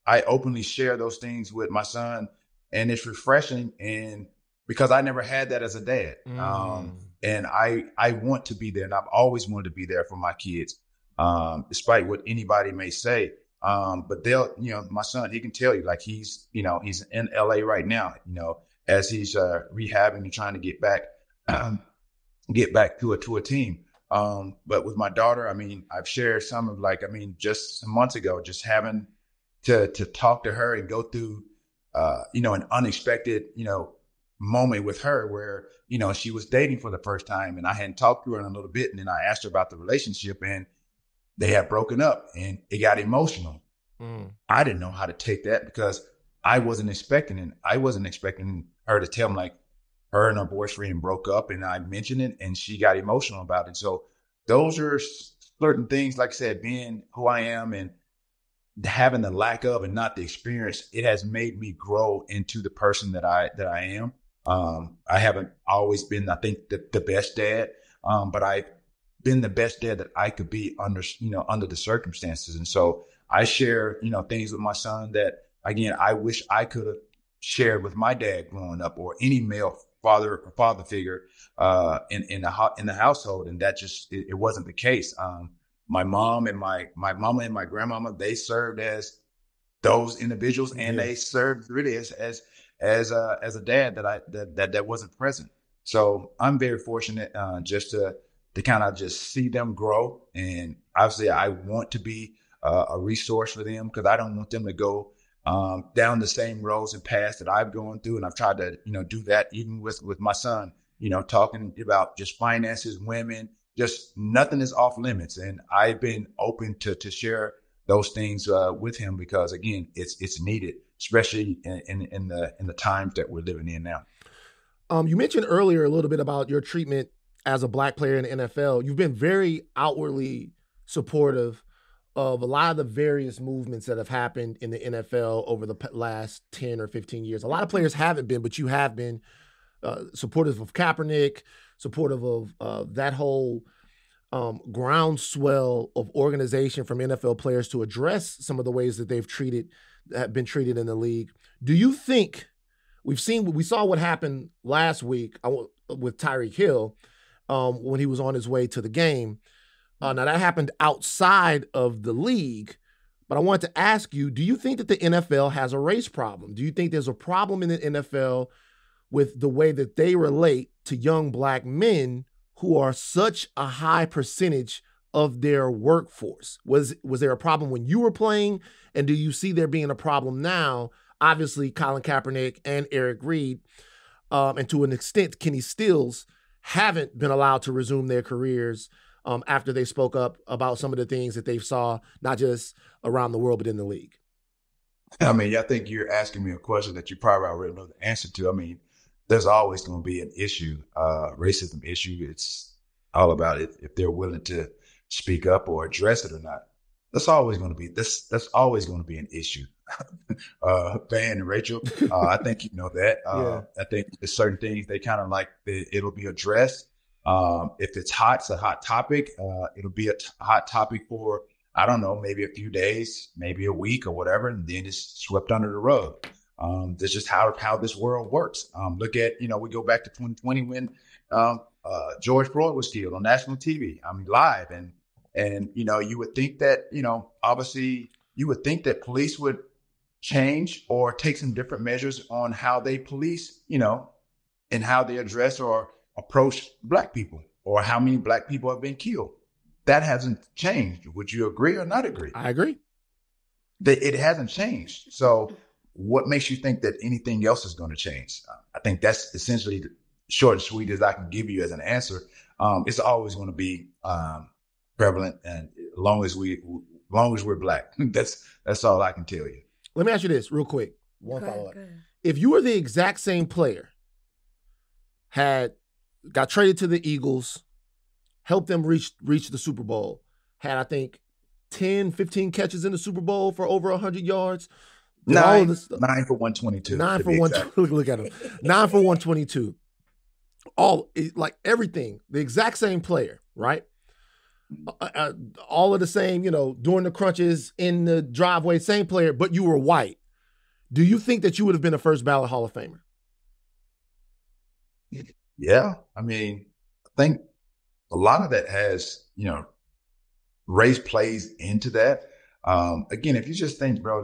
I openly share those things with my son, and it's refreshing. And because I never had that as a dad. And I want to be there, and I've always wanted to be there for my kids, despite what anybody may say. But my son, he can tell you, like he's in LA right now, as he's rehabbing and trying to get back to a team. But with my daughter, I've shared some of just some months ago, just having to talk to her and go through, an unexpected, moment with her where, she was dating for the first time, and I hadn't talked to her in a little bit. And then I asked her about the relationship, and they had broken up, and it got emotional. I didn't know how to take that because I wasn't expecting it. I wasn't expecting her to tell me like her and her boyfriend broke up, and I mentioned it and she got emotional about it. So those are certain things, like I said, being who I am and having the lack of and not the experience, it has made me grow into the person that I am. I haven't always been, I think, the best dad, but I've been the best dad that I could be under the circumstances. And so I share, things with my son that, again, I wish I could have shared with my dad growing up, or any male father figure in the household. And that just, it wasn't the case. My mom and my mama and my grandmama, they served as those individuals, and they served really as a dad that wasn't present. So I'm very fortunate just to kind of just see them grow. And obviously I want to be a resource for them, because I don't want them to go down the same roads and paths that I've gone through. And I've tried to, do that even with my son, talking about just finances, women, just nothing is off limits. And I've been open to share those things with him, because again, it's needed, especially in the times that we're living in now.
You mentioned earlier a little bit about your treatment as a black player in the NFL. You've been very outwardly supportive of a lot of the various movements that have happened in the NFL over the last 10 or 15 years. A lot of players haven't been, but you have been supportive of Kaepernick, supportive of that whole groundswell of organization from NFL players to address some of the ways that have been treated in the league. Do you think we saw what happened last week with Tyreek Hill when he was on his way to the game? Now that happened outside of the league, but I wanted to ask you, do you think that the NFL has a race problem? Do you think there's a problem in the NFL with the way that they relate to young black men who are such a high percentage of their workforce? Was there a problem when you were playing? And do you see there being a problem now? Obviously, Colin Kaepernick and Eric Reed, and to an extent, Kenny Stills, haven't been allowed to resume their careers after they spoke up about some of the things that they saw, not just around the world, but in the league.
I mean, I think you're asking me a question that you probably already know the answer to. I mean, there's always going to be an issue, racism issue. It's all about it if they're willing to speak up or address it or not. That's always going to be an issue. Van and Rachel, I think you know that. I think there's certain things they kind of like it'll be addressed. If it's hot, it's a hot topic. It'll be a hot topic for, I don't know, maybe a few days, maybe a week or whatever, and then it's swept under the rug. That's just how this world works. Look at, we go back to 2020 when George Floyd was killed on national TV. I mean, live. And you would think that, obviously you would think that police would change or take some different measures on how they police, and how they address or approach black people, or how many black people have been killed. That hasn't changed. Would you agree or not agree?
I agree.
It hasn't changed. So what makes you think that anything else is going to change? I think that's essentially short and sweet as I can give you as an answer. It's always going to be prevalent, and as long as we're black, that's all I can tell you.
Let me ask you this real quick. One follow-up. If you were the exact same player, got traded to the Eagles, helped them reach the Super Bowl, had, I think, 10, 15 catches in the Super Bowl for over 100 yards.
9 for 122.
9 for 122. Look at him. 9 for 122. Everything, the exact same player, right? All of the same, doing the crunches in the driveway, same player, but you were white. Do you think that you would have been a first ballot Hall of Famer?
Yeah. I mean, I think a lot of that has, race plays into that. Again, if you just think, bro,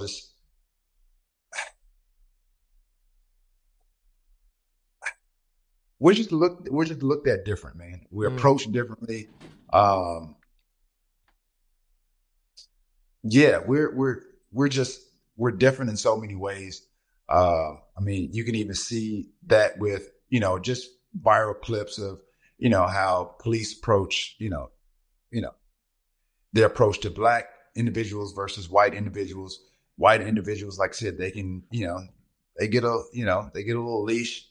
we're just looked at different, man. We're approached differently. Yeah, we're different in so many ways. I mean, you can even see that with, just viral clips of, how police approach, their approach to black individuals versus white individuals. White individuals, like I said, they can, they get a little leash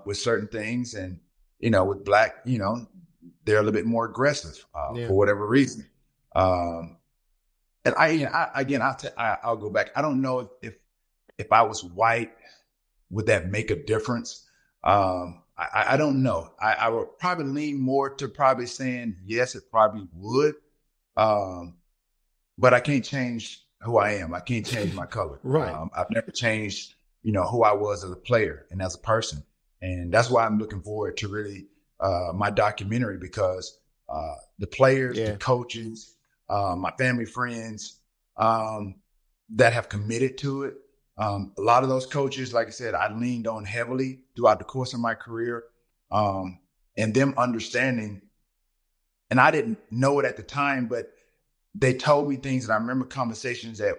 with certain things, and with black, they're a little bit more aggressive for whatever reason. And I'll go back. I don't know if I was white, would that make a difference? I don't know. I would probably lean more to probably saying yes, it probably would. But I can't change who I am. I can't change my color.
Right.
I've never changed, who I was as a player and as a person. And that's why I'm looking forward to really my documentary, because the players, the coaches, my family, friends that have committed to it. A lot of those coaches, like I said, I leaned on heavily throughout the course of my career, and them understanding. And I didn't know it at the time, but they told me things. And I remember conversations that,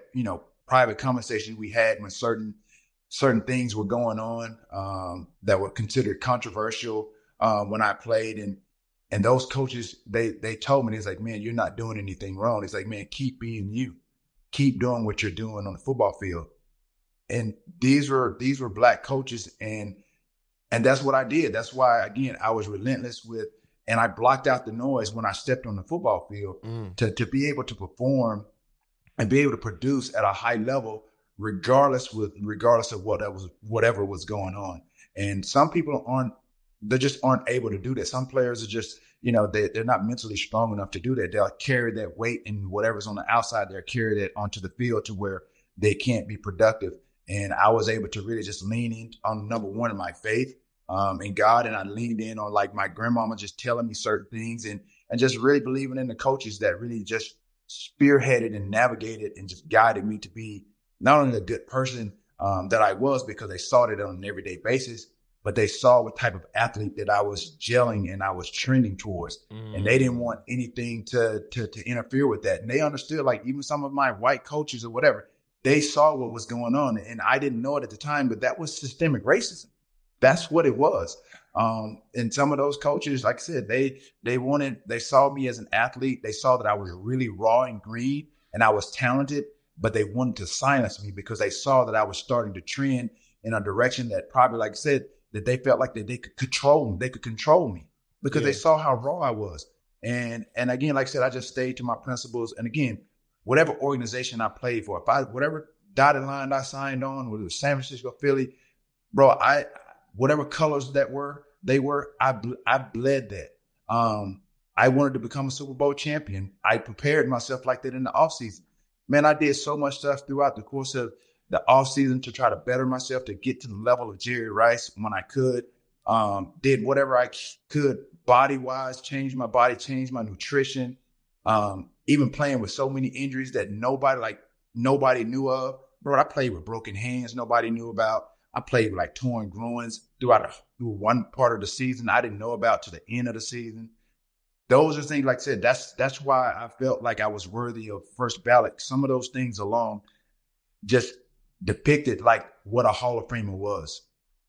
private conversations we had when certain things were going on that were considered controversial when I played. And those coaches, they told me, it's like, man, you're not doing anything wrong. It's like, man, keep being you. Keep doing what you're doing on the football field. And these were black coaches. And And that's what I did. That's why, again, I was relentless with, and I blocked out the noise when I stepped on the football field to be able to perform and be able to produce at a high level, regardless of whatever was going on. And some people just aren't able to do that. Some players are just, they're not mentally strong enough to do that. They'll carry that weight, and whatever's on the outside, they'll carry that onto the field to where they can't be productive. And I was able to really just lean in on number one in my faith in God. And I leaned in on like my grandmama just telling me certain things, and just really believing in the coaches that really just spearheaded and navigated and just guided me to be not only a good person that I was, because they saw it on an everyday basis, but they saw what type of athlete that I was gelling and I was trending towards. And they didn't want anything to interfere with that. And they understood, like even some of my white coaches or whatever, they saw what was going on. And I didn't know it at the time, but that was systemic racism. That's what it was. And some of those coaches, like I said, they saw me as an athlete. They saw that I was really raw and green and I was talented, but they wanted to silence me because they saw that I was starting to trend in a direction that probably, like I said, that they felt like that they could control me. They could control me because they saw how raw I was. And again, like I said, I just stayed to my principles. And again, whatever organization I played for, whatever dotted line I signed on, whether it was San Francisco, Philly, bro, whatever colors I bled that. I wanted to become a Super Bowl champion. I prepared myself like that in the offseason. Man, I did so much stuff throughout the course of the offseason to try to better myself, to get to the level of Jerry Rice when I could. Did whatever I could body-wise, change my body, change my nutrition, even playing with so many injuries that nobody knew of. Bro, I played with broken hands nobody knew about. I played with like torn groins through one part of the season I didn't know about to the end of the season. Those are things, like I said, that's why I felt like I was worthy of first ballot. Some of those things alone just depicted like what a Hall of Famer was.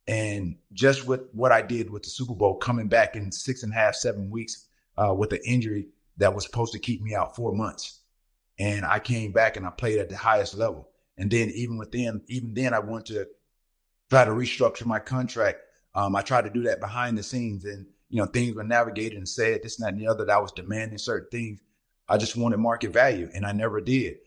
And just with what I did with the Super Bowl, coming back in 6.5, 7 weeks with an injury that was supposed to keep me out 4 months. And I came back and I played at the highest level. And then even then I wanted to try to restructure my contract. I tried to do that behind the scenes, and things were navigated and said this, and that, and the other, that I was demanding certain things. I just wanted market value, and I never did.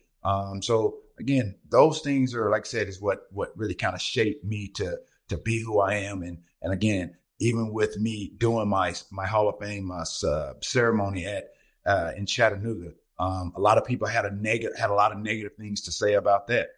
So again, those things are, like I said, is what really kind of shaped me to be who I am. And again, even with me doing my Hall of Fame ceremony in Chattanooga, a lot of people had a lot of negative things to say about that.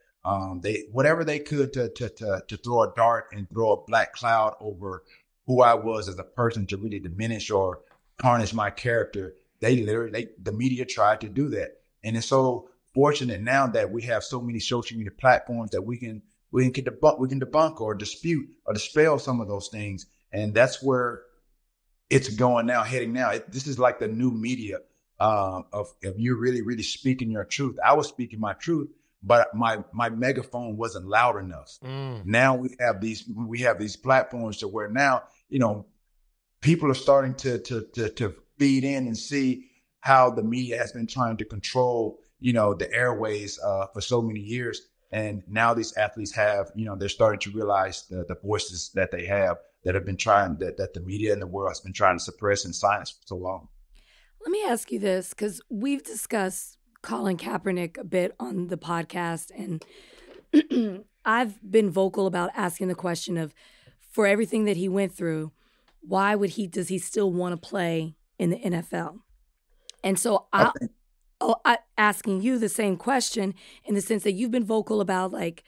They whatever they could to throw a dart and throw a black cloud over who I was as a person, to really diminish or tarnish my character. The media tried to do that. And it's so fortunate now that we have so many social media platforms that we can debunk or dispute or dispel some of those things. And that's where it's going now, heading now. This is like the new media of you really, really speaking your truth. I was speaking my truth, but my megaphone wasn't loud enough. Now we have these platforms to where now, people are starting to feed in and see how the media has been trying to control, the airways for so many years. And now these athletes have, they're starting to realize the voices that they have that have been that the media in the world has been trying to suppress and silence for so long.
Let me ask you this, because we've discussed Colin Kaepernick a bit on the podcast, and I've been vocal about asking the question of, for everything that he went through, why does he still want to play in the NFL? And so I'm asking you the same question, in the sense that you've been vocal about, like,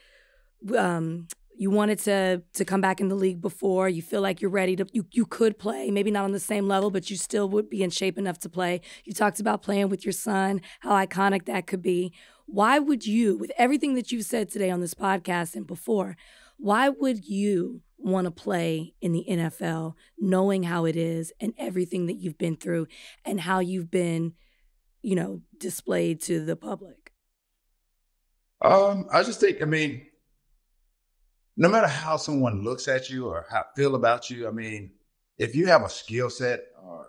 you wanted to come back in the league before. You feel like you're ready to, you could play, maybe not on the same level, but you still would be in shape enough to play. You talked about playing with your son, how iconic that could be. Why would you, with everything that you've said today on this podcast and before, why would you want to play in the NFL, knowing how it is and everything that you've been through and how you've been, displayed to the public?
I just think, no matter how someone looks at you or how feel about you, if you have a skill set or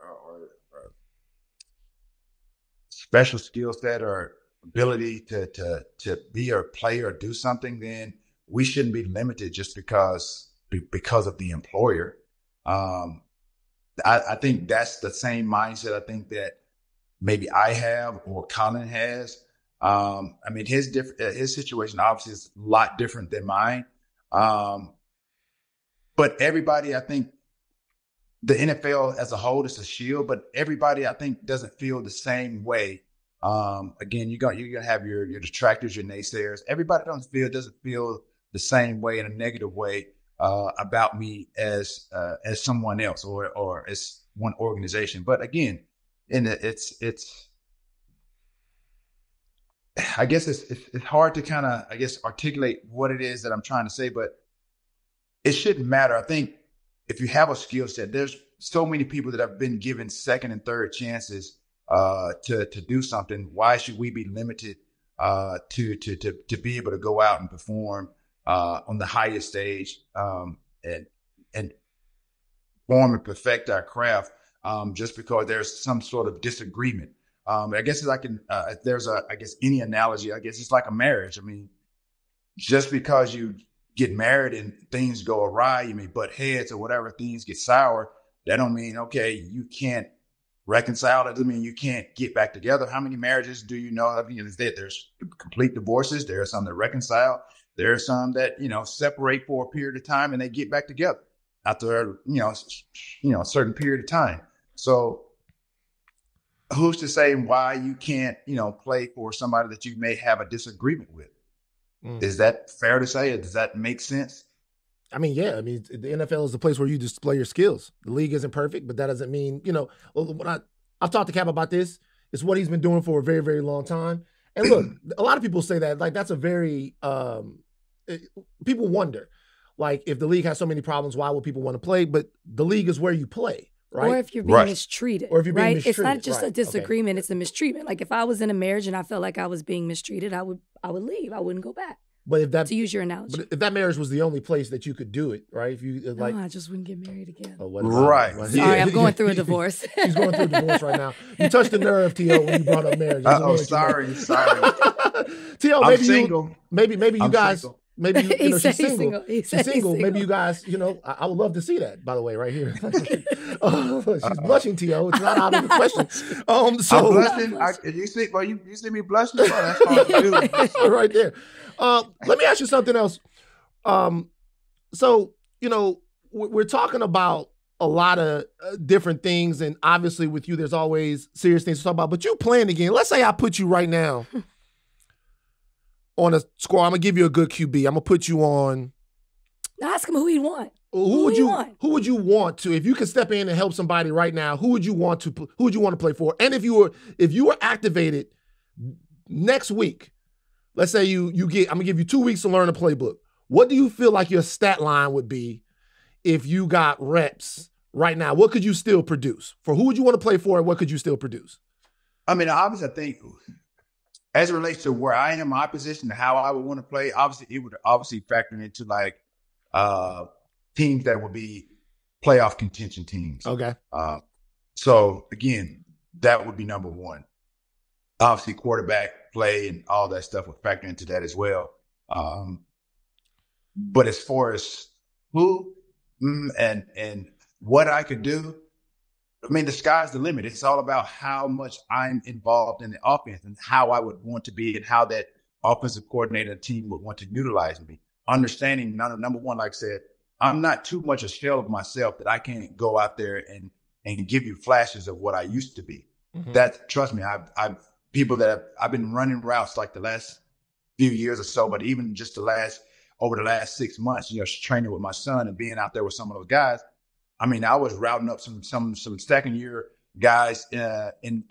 special skill set or ability to be or play or do something, then we shouldn't be limited just because of the employer. I think that's the same mindset I think that maybe I have or Colin has. I mean, his situation obviously is a lot different than mine. But everybody, I think, the NFL as a whole is a shield, but everybody, I think, doesn't feel the same way. Again, you're gonna have your detractors, your naysayers. Everybody doesn't feel the same way in a negative way about me as someone else or as one organization. But again, it's I guess it's hard to kind of articulate what it is that I'm trying to say, but it shouldn't matter. I think if you have a skill set, there's so many people that have been given second and third chances to do something. Why should we be limited to be able to go out and perform on the highest stage and form and perfect our craft just because there's some sort of disagreement? I guess if there's any analogy, I guess it's like a marriage. I mean, just because you get married and things go awry, you may butt heads or whatever, things get sour. That don't mean, okay, you can't reconcile. That doesn't mean you can't get back together. How many marriages do you know? I mean, there's complete divorces. There are some that reconcile. There are some that, separate for a period of time and they get back together after, a certain period of time. So who's to say why you can't, play for somebody that you may have a disagreement with? Is that fair to say? Does that make sense?
I mean, yeah. I mean, the NFL is the place where you display your skills. The league isn't perfect, but that doesn't mean, when I've talked to Cap about this. It's what he's been doing for a very, very long time. And look, a lot of people say that, like, that's a very, people wonder, like, if the league has so many problems, why would people want to play? But the league is where you play. Right?
Or if you're being mistreated.
Or if you're being
right?
mistreated.
It's not just
right.
a disagreement, it's a mistreatment. Like if I was in a marriage and I felt like I was being mistreated, I would leave. I wouldn't go back.
But if that,
to use your analogy.
But if that marriage was the only place that you could do it, right? If you like,
no, I just wouldn't get married again.
Oh,
right.
Sorry, I'm going through a divorce.
She's going through a divorce right now. You touched the nerve, T.O., when you brought up marriage.
Sorry.
T.O.,
I'm single.
Maybe you guys.
Single.
Maybe she's single.
She's
single. Maybe you guys, I would love to see that, by the way, right here. She's blushing, T.O. It's not out of the question. So
I'm blushing. You see me blushing? Oh, that's hard to do.
Right there. Let me ask you something else. So, we're talking about a lot of different things, and obviously with you, there's always serious things to talk about, but you playing the game. Let's say I put you right now on a score. I'm gonna give you a good QB. I'm gonna put you on.
Ask him who he'd want.
Who would you want to, if you could step in and help somebody right now? Who would you want to play for? And if you were activated next week, let's say I'm gonna give you 2 weeks to learn a playbook. What do you feel like your stat line would be if you got reps right now? What could you still produce? For who would you want to play for, and what could you still produce?
I mean, obviously, I think as it relates to where I am, my position, and how I would want to play, obviously, it would factor into like teams that would be playoff contention teams.
Okay.
So again, that would be number one. Obviously, quarterback play and all that stuff would factor into that as well. But as far as who and what I could do, I mean, the sky's the limit. It's all about how much I'm involved in the offense and how I would want to be and how that offensive coordinator and team would want to utilize me. Understanding, number one, like I said, I'm not too much a shell of myself that I can't go out there and give you flashes of what I used to be. Mm-hmm. Trust me, I've been running routes like the last few years or so, but even just over the last 6 months, training with my son and being out there with some of those guys. I mean, I was routing up some second year guys in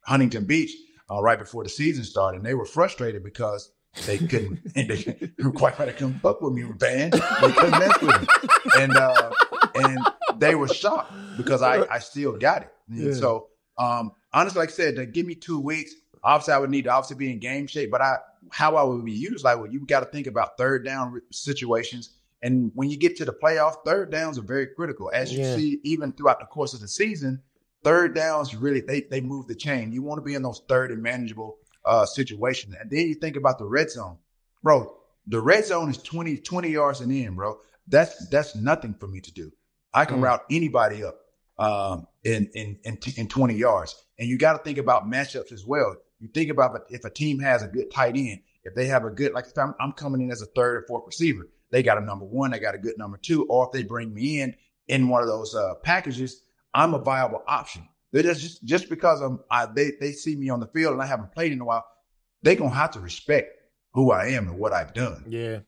Huntington Beach right before the season started, and they were frustrated because they couldn't. They quite frankly couldn't fuck with me, band. They couldn't mess with me, and they were shocked because I still got it. Yeah. So honestly, like I said, give me 2 weeks. Obviously, I would need to be in game shape, but how I would be used, you got to think about third down situations. And when you get to the playoff, third downs are very critical. As you see, even throughout the course of the season, third downs really, they move the chain. You want to be in those third and manageable situations. And then you think about the red zone. Bro, the red zone is 20 yards and in, bro. That's nothing for me to do. I can route anybody up in 20 yards. And you got to think about matchups as well. You think about if a team has a good tight end, if they have a good, like if I'm coming in as a third or fourth receiver, they got a number one, they got a good number two, or if they bring me in one of those packages, I'm a viable option. They're just because they see me on the field and I haven't played in a while, they're gonna have to respect who I am and what I've done.
Yeah.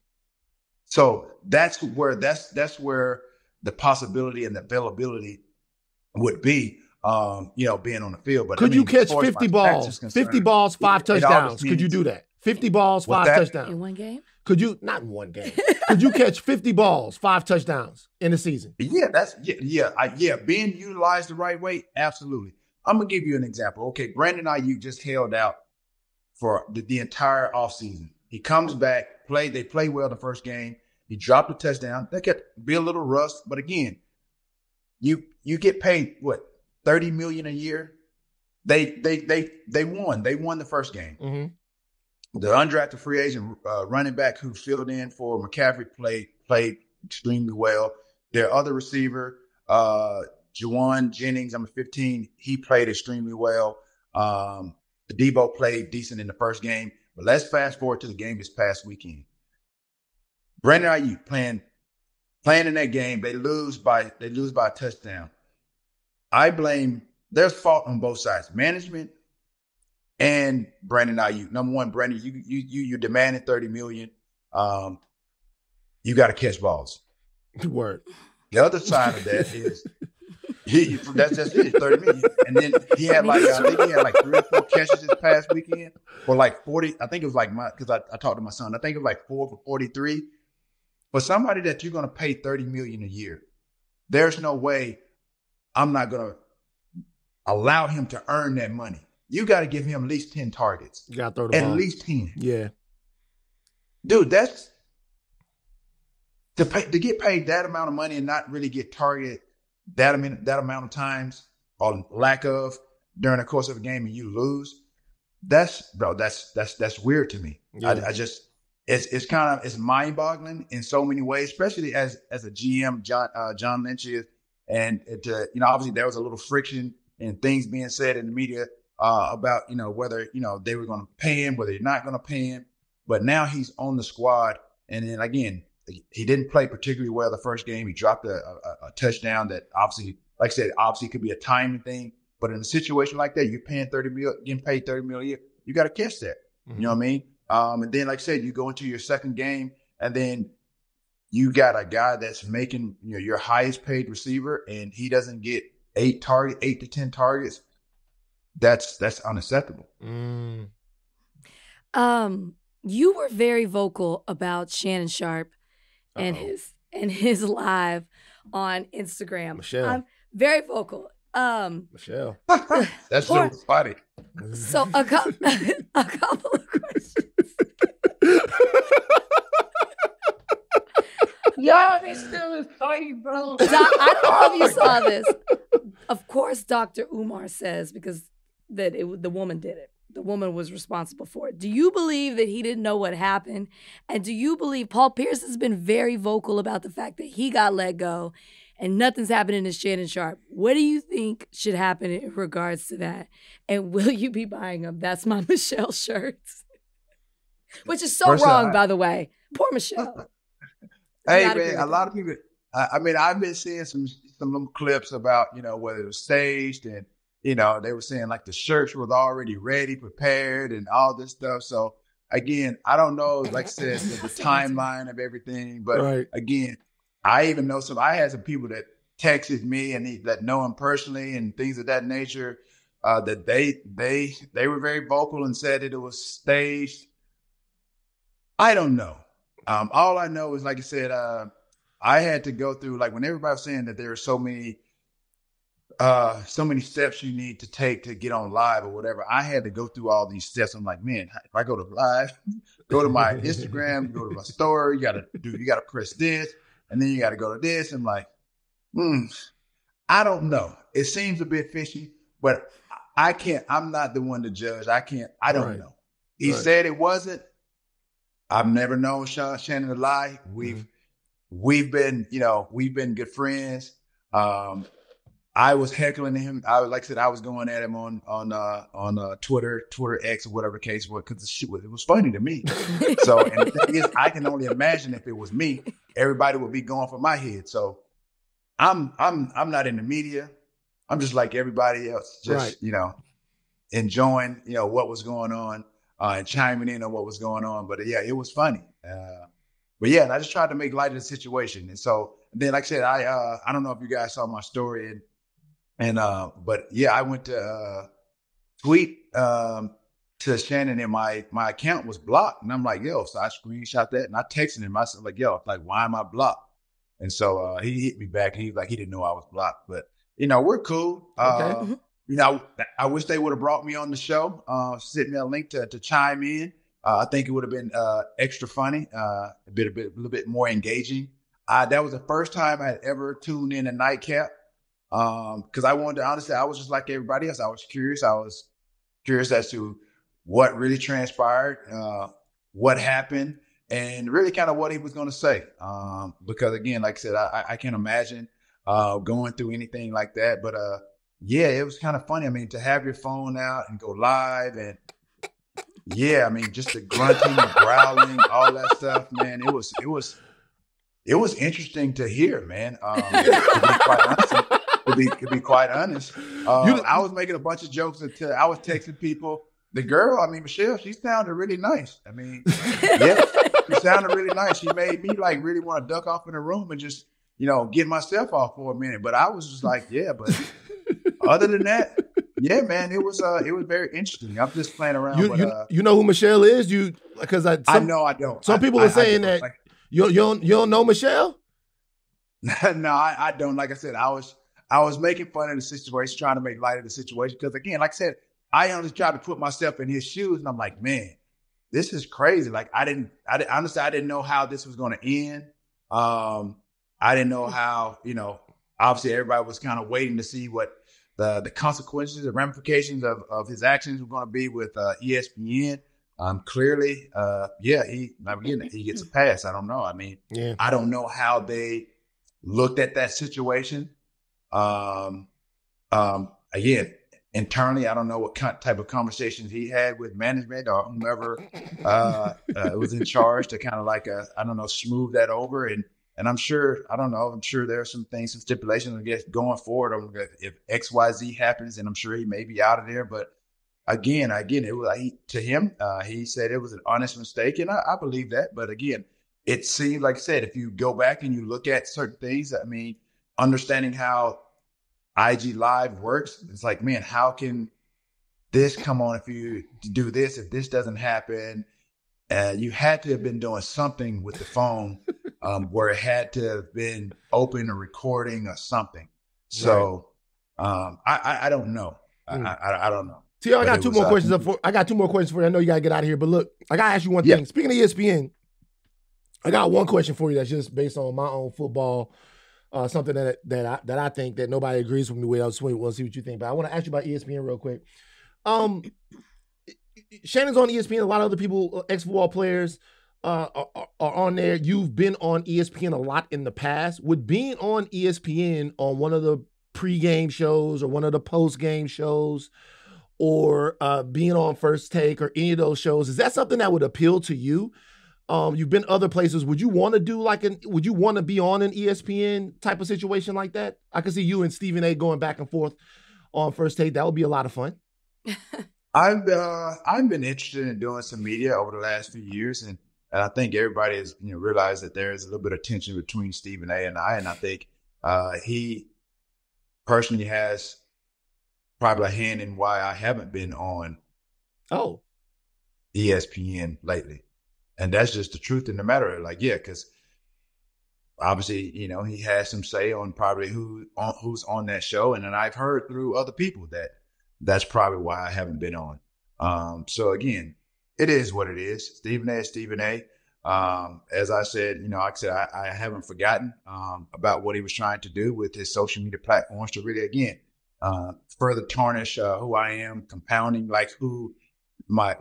So that's where the possibility and the availability would be, being on the field. But
could you catch 50 balls? 50 balls, 5 touchdowns. Could you do that? 50 balls, 5 touchdowns.
In one game?
Could you, not in one game, could you catch 50 balls, 5 touchdowns in a season?
Yeah, being utilized the right way, absolutely. I'm going to give you an example. Okay, Brandon Ayuk just held out for the entire offseason. He comes back, they play well the first game. He dropped a touchdown. That could be a little rust, but again, you get paid, what, $30 million a year? They won. They won the first game.
Mm-hmm.
The undrafted free agent running back who filled in for McCaffrey played extremely well. Their other receiver, Juwan Jennings, number 15, he played extremely well. Debo played decent in the first game. But let's fast forward to the game this past weekend. Brandon Ayuk playing in that game, they lose by a touchdown. I blame, there's fault on both sides, management and Brandon Ayuk. Number one, Brandon, you demanded $30 million. You got to catch balls.
Word.
The other side of that is that's just it, $30 million. And then he had I think he had 3 or 4 catches this past weekend for 40. I think it was because I talked to my son. I think it was 4 for 43. For somebody that you're going to pay $30 million a year, there's no way I'm not going to allow him to earn that money. You got to give him at least 10 targets.
You got to throw the ball.
At least 10.
Yeah.
Dude, that's to get paid that amount of money and not really get targeted that amount of times or lack of during the course of a game and you lose. That's weird to me. Yeah. It's mind-boggling in so many ways, especially as a GM, John Lynch is, and obviously there was a little friction and things being said in the media about whether they were going to pay him, whether they're not going to pay him, but now he's on the squad, and then again he didn't play particularly well the first game. He dropped a touchdown that obviously, like I said, could be a timing thing, but in a situation like that, you're paying getting paid $30 million a year, you got to catch that. Mm-hmm. You know what I mean? And then, like I said, you go into your second game, and then you got a guy that's making your highest paid receiver, and he doesn't get 8 to 10 targets. That's unacceptable.
Mm.
You were very vocal about Shannon Sharpe and his live on Instagram.
Michelle.
I'm very vocal.
Michelle.
That's so funny.
So a couple of questions.
Y'all, they still is funny, bro.
I don't know if you saw this. Of course, Dr. Umar says because the woman did it. The woman was responsible for it. Do you believe that he didn't know what happened? And do you believe Paul Pierce has been very vocal about the fact that he got let go and nothing's happening to Shannon Sharpe? What do you think should happen in regards to that? And will you be buying them? That's my Michelle shirts. Which is so wrong, by the way. Poor Michelle.
Hey, man, a lot of people, I've been seeing some clips about, whether it was staged and, they were saying the shirts was already ready, prepared and all this stuff. So again, I don't know, like I said, the timeline of everything, but again, I even know I had some people that texted me and that know him personally and things of that nature, that they were very vocal and said that it was staged. I don't know. All I know is, like I said, I had to go through, when everybody was saying that there are so many steps you need to take to get on live or whatever. I had to go through all these steps. I'm like, man, if I go to live, go to my Instagram, go to my story, you gotta press this, and then you gotta go to this. I'm like, I don't know. It seems a bit fishy, but I'm not the one to judge. I don't know. He said it wasn't. I've never known Shannon to lie. We've been good friends. I was heckling him. Like I said, I was going at him on Twitter X or whatever case was, because it was funny to me. So, and the thing is, I can only imagine if it was me, everybody would be going for my head. So, I'm not in the media. I'm just like everybody else, just enjoying what was going on and chiming in on what was going on. But yeah, it was funny. But yeah, and I just tried to make light of the situation. And so then, like I said, I don't know if you guys saw my story, but yeah, I went to tweet to Shannon, and my account was blocked, and I'm like, yo, so I screenshot that and I texted him. I said, like, yo, like, why am I blocked? And so he hit me back, and he was like, he didn't know I was blocked, but we're cool.
Okay.
I wish they would have brought me on the show, sent me a link to chime in. I think it would have been extra funny, a little bit more engaging. That was the first time I had ever tuned in a nightcap, because I wanted to, honestly, I was just like everybody else. I was curious. I was curious as to what really transpired, what happened, and really kind of what he was going to say. Because again, like I said, I can't imagine going through anything like that. But yeah, it was kind of funny. I mean, to have your phone out and go live, and yeah, I mean, just the grunting, the growling, all that stuff, man. It was interesting to hear, man. To be quite honest, I was making a bunch of jokes until I was texting people. The girl, I mean, Michelle, she sounded really nice. I mean, yeah, she sounded really nice. She made me like really want to duck off in the room and just, get myself off for a minute. But I was just like, yeah, but other than that, yeah, man, it was very interesting. I'm just playing around.
You know who Michelle is? Because I
know I don't.
Some people are saying that like, you don't know Michelle.
No, I don't. Like I said, I was making fun of the situation, trying to make light of the situation. Because again, like I said, I only tried to put myself in his shoes, and I'm like, man, this is crazy. Like honestly, I didn't know how this was going to end. I didn't know how, obviously everybody was kind of waiting to see what the consequences, the ramifications of his actions were going to be with ESPN. Clearly, he gets a pass. I don't know. I mean, yeah. I don't know how they looked at that situation. Again, internally, I don't know what type of conversations he had with management or whomever was in charge to kind of like, smooth that over. And I'm sure, I'm sure there are some things, some stipulations, I guess, going forward. If XYZ happens, and I'm sure he may be out of there. But again, it was to him, he said it was an honest mistake. And I believe that. But again, it seems, like I said, if you go back and you look at certain things, I mean, understanding how IG Live works, it's like, man, how can this come on if you do this, if this doesn't happen? You had to have been doing something with the phone where it had to have been open or recording or something. So I don't know. I don't know.
See, I got two more questions for you. I know you got to get out of here, but look, I got to ask you one thing. Speaking of ESPN, I got one question for you that's just based on my own football, something that I think that nobody agrees with me with. I just want to see what you think. But I want to ask you about ESPN real quick. Shannon's on ESPN. A lot of other people, ex-football players, are on there. You've been on ESPN a lot in the past. Would being on ESPN on one of the pregame shows or one of the postgame shows, or being on First Take or any of those shows, is that something that would appeal to you? You've been other places. Would you want to would you want to be on an ESPN type of situation like that? I could see you and Stephen A going back and forth on First Take. That would be a lot of fun.
I've been interested in doing some media over the last few years, and I think everybody has realized that there is a little bit of tension between Stephen A and I think he personally has probably a hand in why I haven't been on ESPN lately. And that's just the truth in the matter. Like, yeah, because obviously, he has some say on probably who's on that show. And then I've heard through other people that that's probably why I haven't been on. So again, it is what it is. Stephen A is Stephen A. As I said, like I said, I haven't forgotten about what he was trying to do with his social media platforms to really, again, further tarnish who I am, compounding like who my,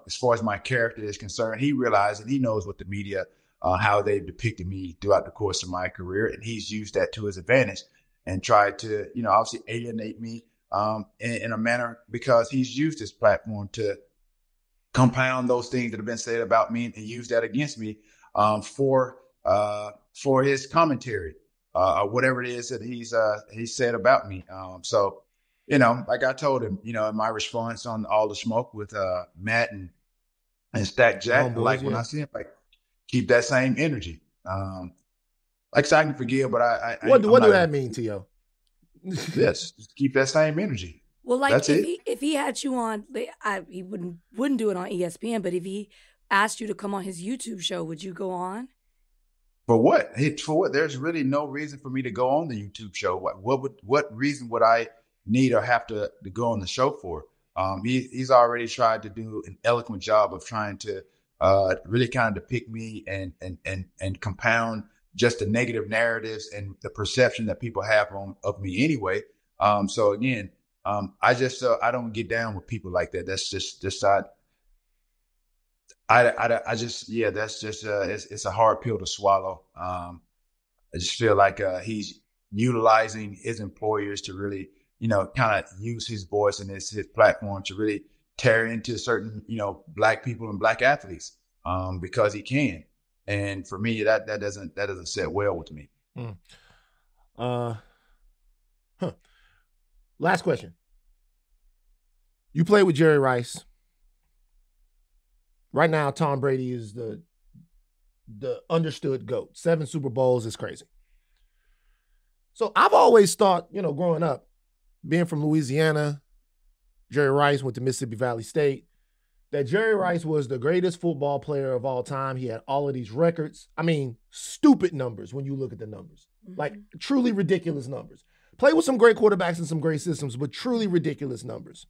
as far as my character is concerned. He realized and he knows what the media, how they've depicted me throughout the course of my career, and he's used that to his advantage. and tried to, obviously alienate me in a manner, because he's used his platform to compound those things that have been said about me and use that against me for his commentary or whatever it is that he's said about me. So, like I told him, in my response on All the Smoke with Matt and Stack Jack,
Homeboys,
when
yeah.
I see him, like, keep that same energy. Like, so I can forgive, but
What do that mean to you?
Yes, just keep that same energy.
Well, like
That's
if he had you on, he wouldn't do it on ESPN, but if he asked you to come on his YouTube show, would you go on?
For what? For what? There's really no reason for me to go on the YouTube show. What reason would I need or have to go on the show for? He's already tried to do an eloquent job of trying to really kind of depict me and compound just the negative narratives and the perception that people have of me anyway. So again, I just I don't get down with people like that. That's just I just, that's just it's a hard pill to swallow. I just feel like he's utilizing his employers to really, kind of use his voice and his platform to really tear into certain, Black people and Black athletes because he can. And for me, that doesn't sit well with me.
Last question. You played with Jerry Rice. Right now, Tom Brady is the understood GOAT. 7 Super Bowls is crazy. So I've always thought, growing up, being from Louisiana, Jerry Rice went to Mississippi Valley State, that Jerry Rice was the greatest football player of all time. He had all of these records. I mean, stupid numbers when you look at the numbers. Like, truly ridiculous numbers. Played with some great quarterbacks and some great systems, but truly ridiculous numbers.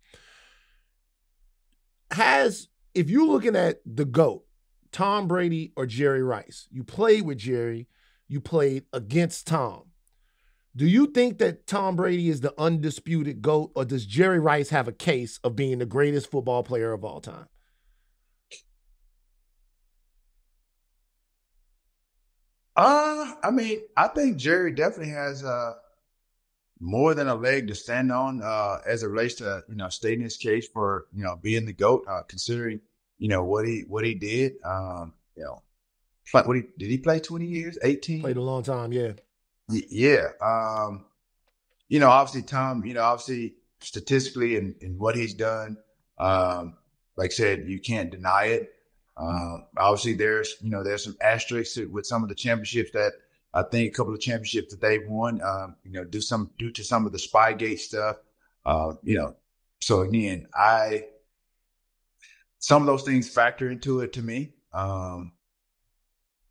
If you're looking at the GOAT, Tom Brady or Jerry Rice, you played with Jerry, you played against Tom. Do you think that Tom Brady is the undisputed GOAT, or does Jerry Rice have a case of being the greatest football player of all time?
I mean, I think Jerry definitely has more than a leg to stand on as it relates to, stating his case for, being the GOAT, considering, what he did. Did he play 20 years, 18?
Played a long time, yeah.
Yeah. Obviously Tom, obviously statistically and what he's done, like I said, you can't deny it. Obviously there's some asterisks with some of the championships that I think a couple of championships that they've won, due to some of the Spygate stuff, so again, some of those things factor into it to me.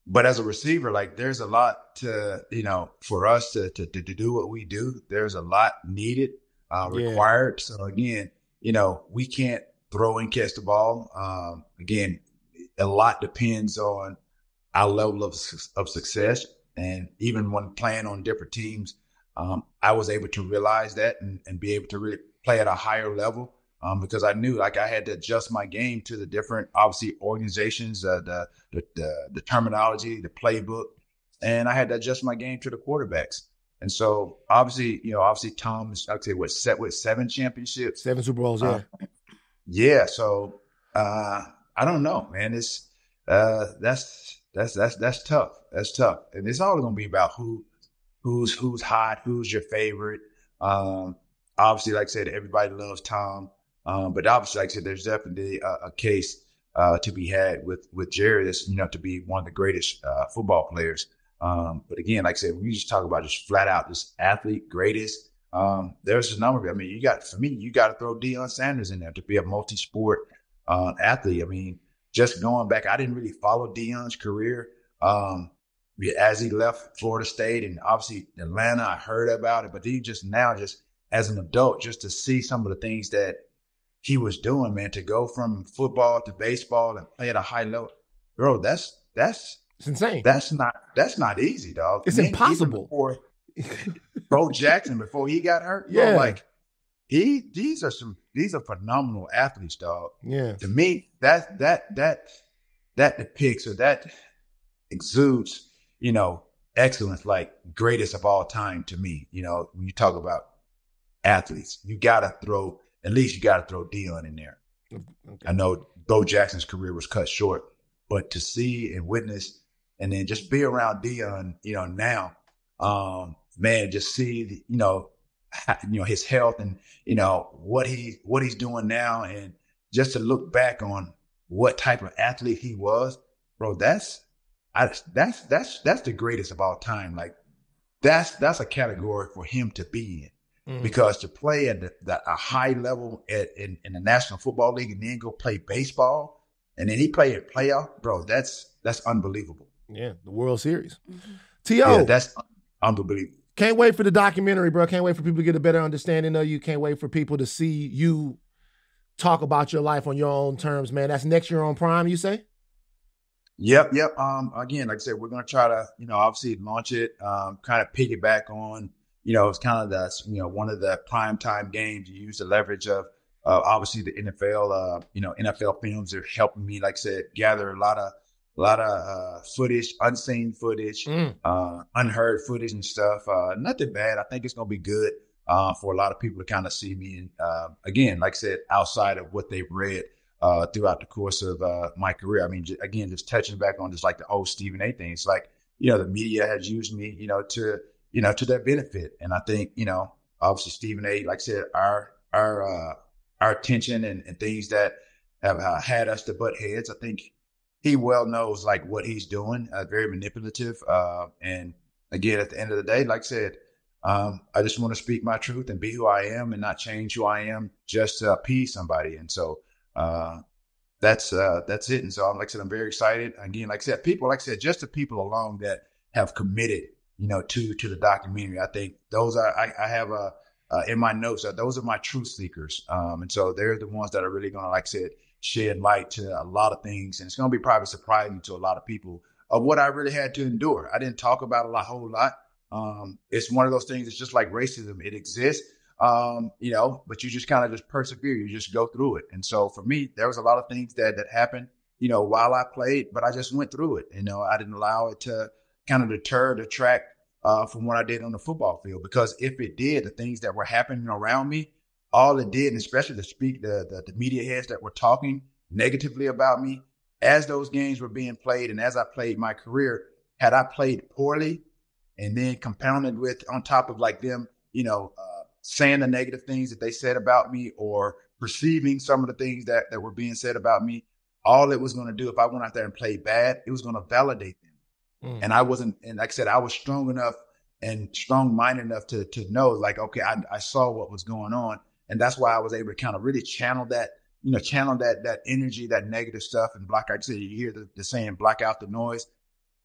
But as a receiver, like, there's a lot to, for us to do what we do. There's a lot needed, required. So again, we can't throw and catch the ball. Again, a lot depends on our level of success. And even when playing on different teams, I was able to realize that and be able to really play at a higher level. Because I knew, like, I had to adjust my game to the different, obviously, organizations, the terminology, the playbook, and I had to adjust my game to the quarterbacks. And so, obviously, Tom is, I'd say, set with 7 championships,
7 Super Bowls, yeah.
Yeah. So, I don't know, man. It's that's tough. That's tough, and it's all going to be about who's hot, who's your favorite. Obviously, like I said, everybody loves Tom. But obviously, like I said, there's definitely a case to be had with Jerry, that's, to be one of the greatest football players. But again, like I said, when you just talk about just flat out this athlete, greatest, there's a number of it. I mean, you got to throw Deion Sanders in there to be a multi-sport athlete. I mean, just going back, I didn't really follow Deion's career as he left Florida State and obviously Atlanta. I heard about it, but he just as an adult, just to see some of the things that he was doing, man, to go from football to baseball and play at a high level, bro, that's
it's insane.
That's not easy, dog.
It's impossible.
Bo Jackson, before he got hurt,
yeah,
bro, like these are phenomenal athletes, dog.
Yeah.
To me, that depicts, or that exudes, excellence, like greatest of all time to me. You know, when you talk about athletes, you got to throw, at least you got to throw Dion in there.
Okay.
I know Bo Jackson's career was cut short, but to see and witness and then just be around Dion, you know, now, man, just see, his health and, what he's doing now. And just to look back on what type of athlete he was, bro, that's the greatest of all time. Like that's a category for him to be in. Because to play at a high level in the National Football League and then go play baseball and then he played at playoff, bro, that's unbelievable.
Yeah, the World Series. T.O.
Yeah, that's unbelievable.
Can't wait for the documentary, bro. Can't wait for people to get a better understanding of you. Can't wait for people to see you talk about your life on your own terms, man. That's next year on Prime, you say?
Yep. Again, like I said, we're going to try to, obviously launch it, kind of piggyback on, it's kind of the, one of the primetime games. You use the leverage of obviously the NFL. NFL films are helping me, like I said, gather a lot of footage, unseen footage, unheard footage and stuff. Nothing bad. I think it's going to be good for a lot of people to kind of see me. And again, like I said, outside of what they've read throughout the course of my career. I mean, just touching back on just like the whole Stephen A. thing. It's like, the media has used me, to their benefit. And I think, obviously Stephen A., like I said, our attention and things that have had us to butt heads. I think he well knows like what he's doing, very manipulative. And again, at the end of the day, like I said, I just want to speak my truth and be who I am and not change who I am just to appease somebody. And so that's it. And so like I said, I'm very excited. Again, like I said, just the people alone that have committed, to the documentary. I think those are, I have in my notes, those are my truth seekers. And so they're the ones that are really going to, like I said, shed light to a lot of things. And it's going to be probably surprising to a lot of people of what I really had to endure. I didn't talk about it a whole lot. It's one of those things. It's just like racism. It exists, but you just kind of just persevere. You just go through it. And so for me, there was a lot of things that happened, while I played, but I just went through it. I didn't allow it to kind of detract from what I did on the football field, because if it did, the things that were happening around me, all it did, and especially the media heads that were talking negatively about me as those games were being played and as I played my career, had I played poorly and then compounded with on top of like them, saying the negative things that they said about me or perceiving some of the things that were being said about me, all it was going to do if I went out there and played bad, it was going to validate them. And I wasn't, and like I said, I was strong enough and strong-minded enough to know, like, okay, I saw what was going on. And that's why I was able to kind of really channel that energy, that negative stuff, and block. Like I said, you hear the saying, block out the noise.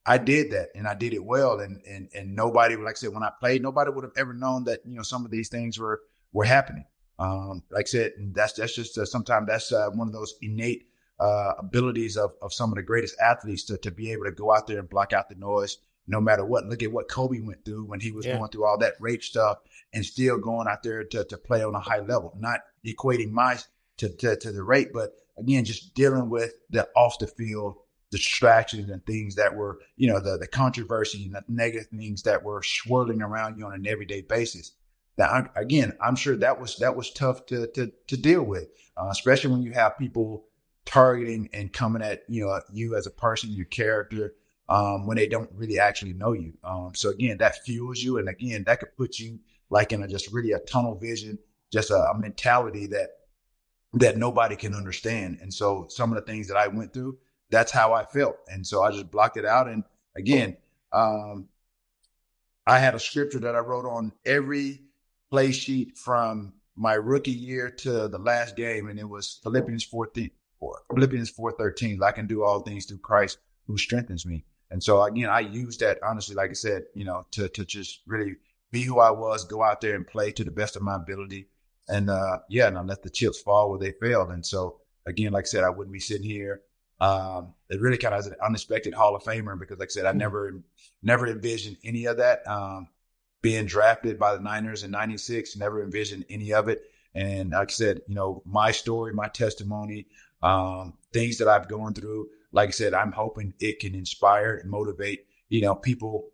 I did that, and I did it well. And nobody, like I said, when I played, nobody would have ever known that, some of these things were happening. Like I said, and that's just sometimes that's one of those innate abilities of some of the greatest athletes to be able to go out there and block out the noise no matter what. Look at what Kobe went through when he was going through all that rape stuff and still going out there to play on a high level, not equating my to the rape, but again, just dealing with the off the field distractions and things that were, the controversy and the negative things that were swirling around you on an everyday basis. That again, I'm sure that was tough to deal with, especially when you have people targeting and coming at you as a person, your character, when they don't really actually know you. So again, that fuels you, and again, that could put you like in just really a tunnel vision, just a mentality that nobody can understand. And so some of the things that I went through, that's how I felt, and so I just blocked it out. And again, I had a scripture that I wrote on every play sheet from my rookie year to the last game, and it was Philippians 4:13. I can do all things through Christ who strengthens me. And so again, I use that honestly, like I said, to just really be who I was, go out there and play to the best of my ability, and and I let the chips fall where they fell. And so again, like I said, I wouldn't be sitting here. It really kind of is an unexpected Hall of Famer, because like I said, I never envisioned any of that. Being drafted by the Niners in '96, never envisioned any of it. And like I said, my story, my testimony, things that I've gone through, like I said, I'm hoping it can inspire and motivate, people,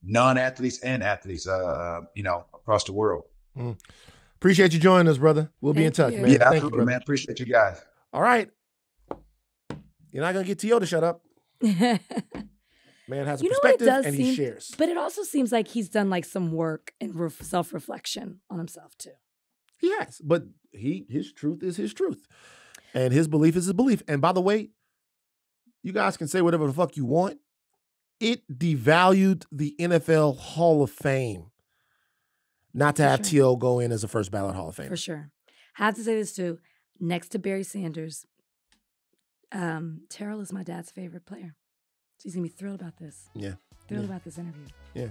non-athletes and athletes, across the world.
Appreciate you joining us, brother. We'll be in touch,
you.
man.
Yeah,
Thank you,
absolutely,
brother.
man. Appreciate you guys.
All right. You're not going to get T.O. to shut up. Man has a
You know what it
perspective
does
and
seem,
he shares.
but it also seems like he's done like some work and self-reflection on himself too.
He has, but his truth is his truth. And his belief is his belief. And by the way, you guys can say whatever the fuck you want. It devalued the NFL Hall of Fame not to
For
have
sure.
T.O. go in as a first ballot Hall of Famer.
For sure. Have to say this too. Next to Barry Sanders, Terrell is my dad's favorite player. So he's gonna be thrilled about this.
Yeah.
Thrilled about this interview.
Yeah.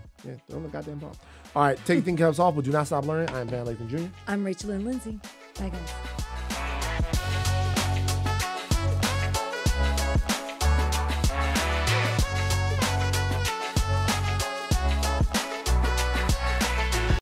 Throw him the goddamn ball. All right, take your thing caps off, but do not stop learning. I am Van Lathan Jr.
I'm Rachel and Lindsay. Bye guys.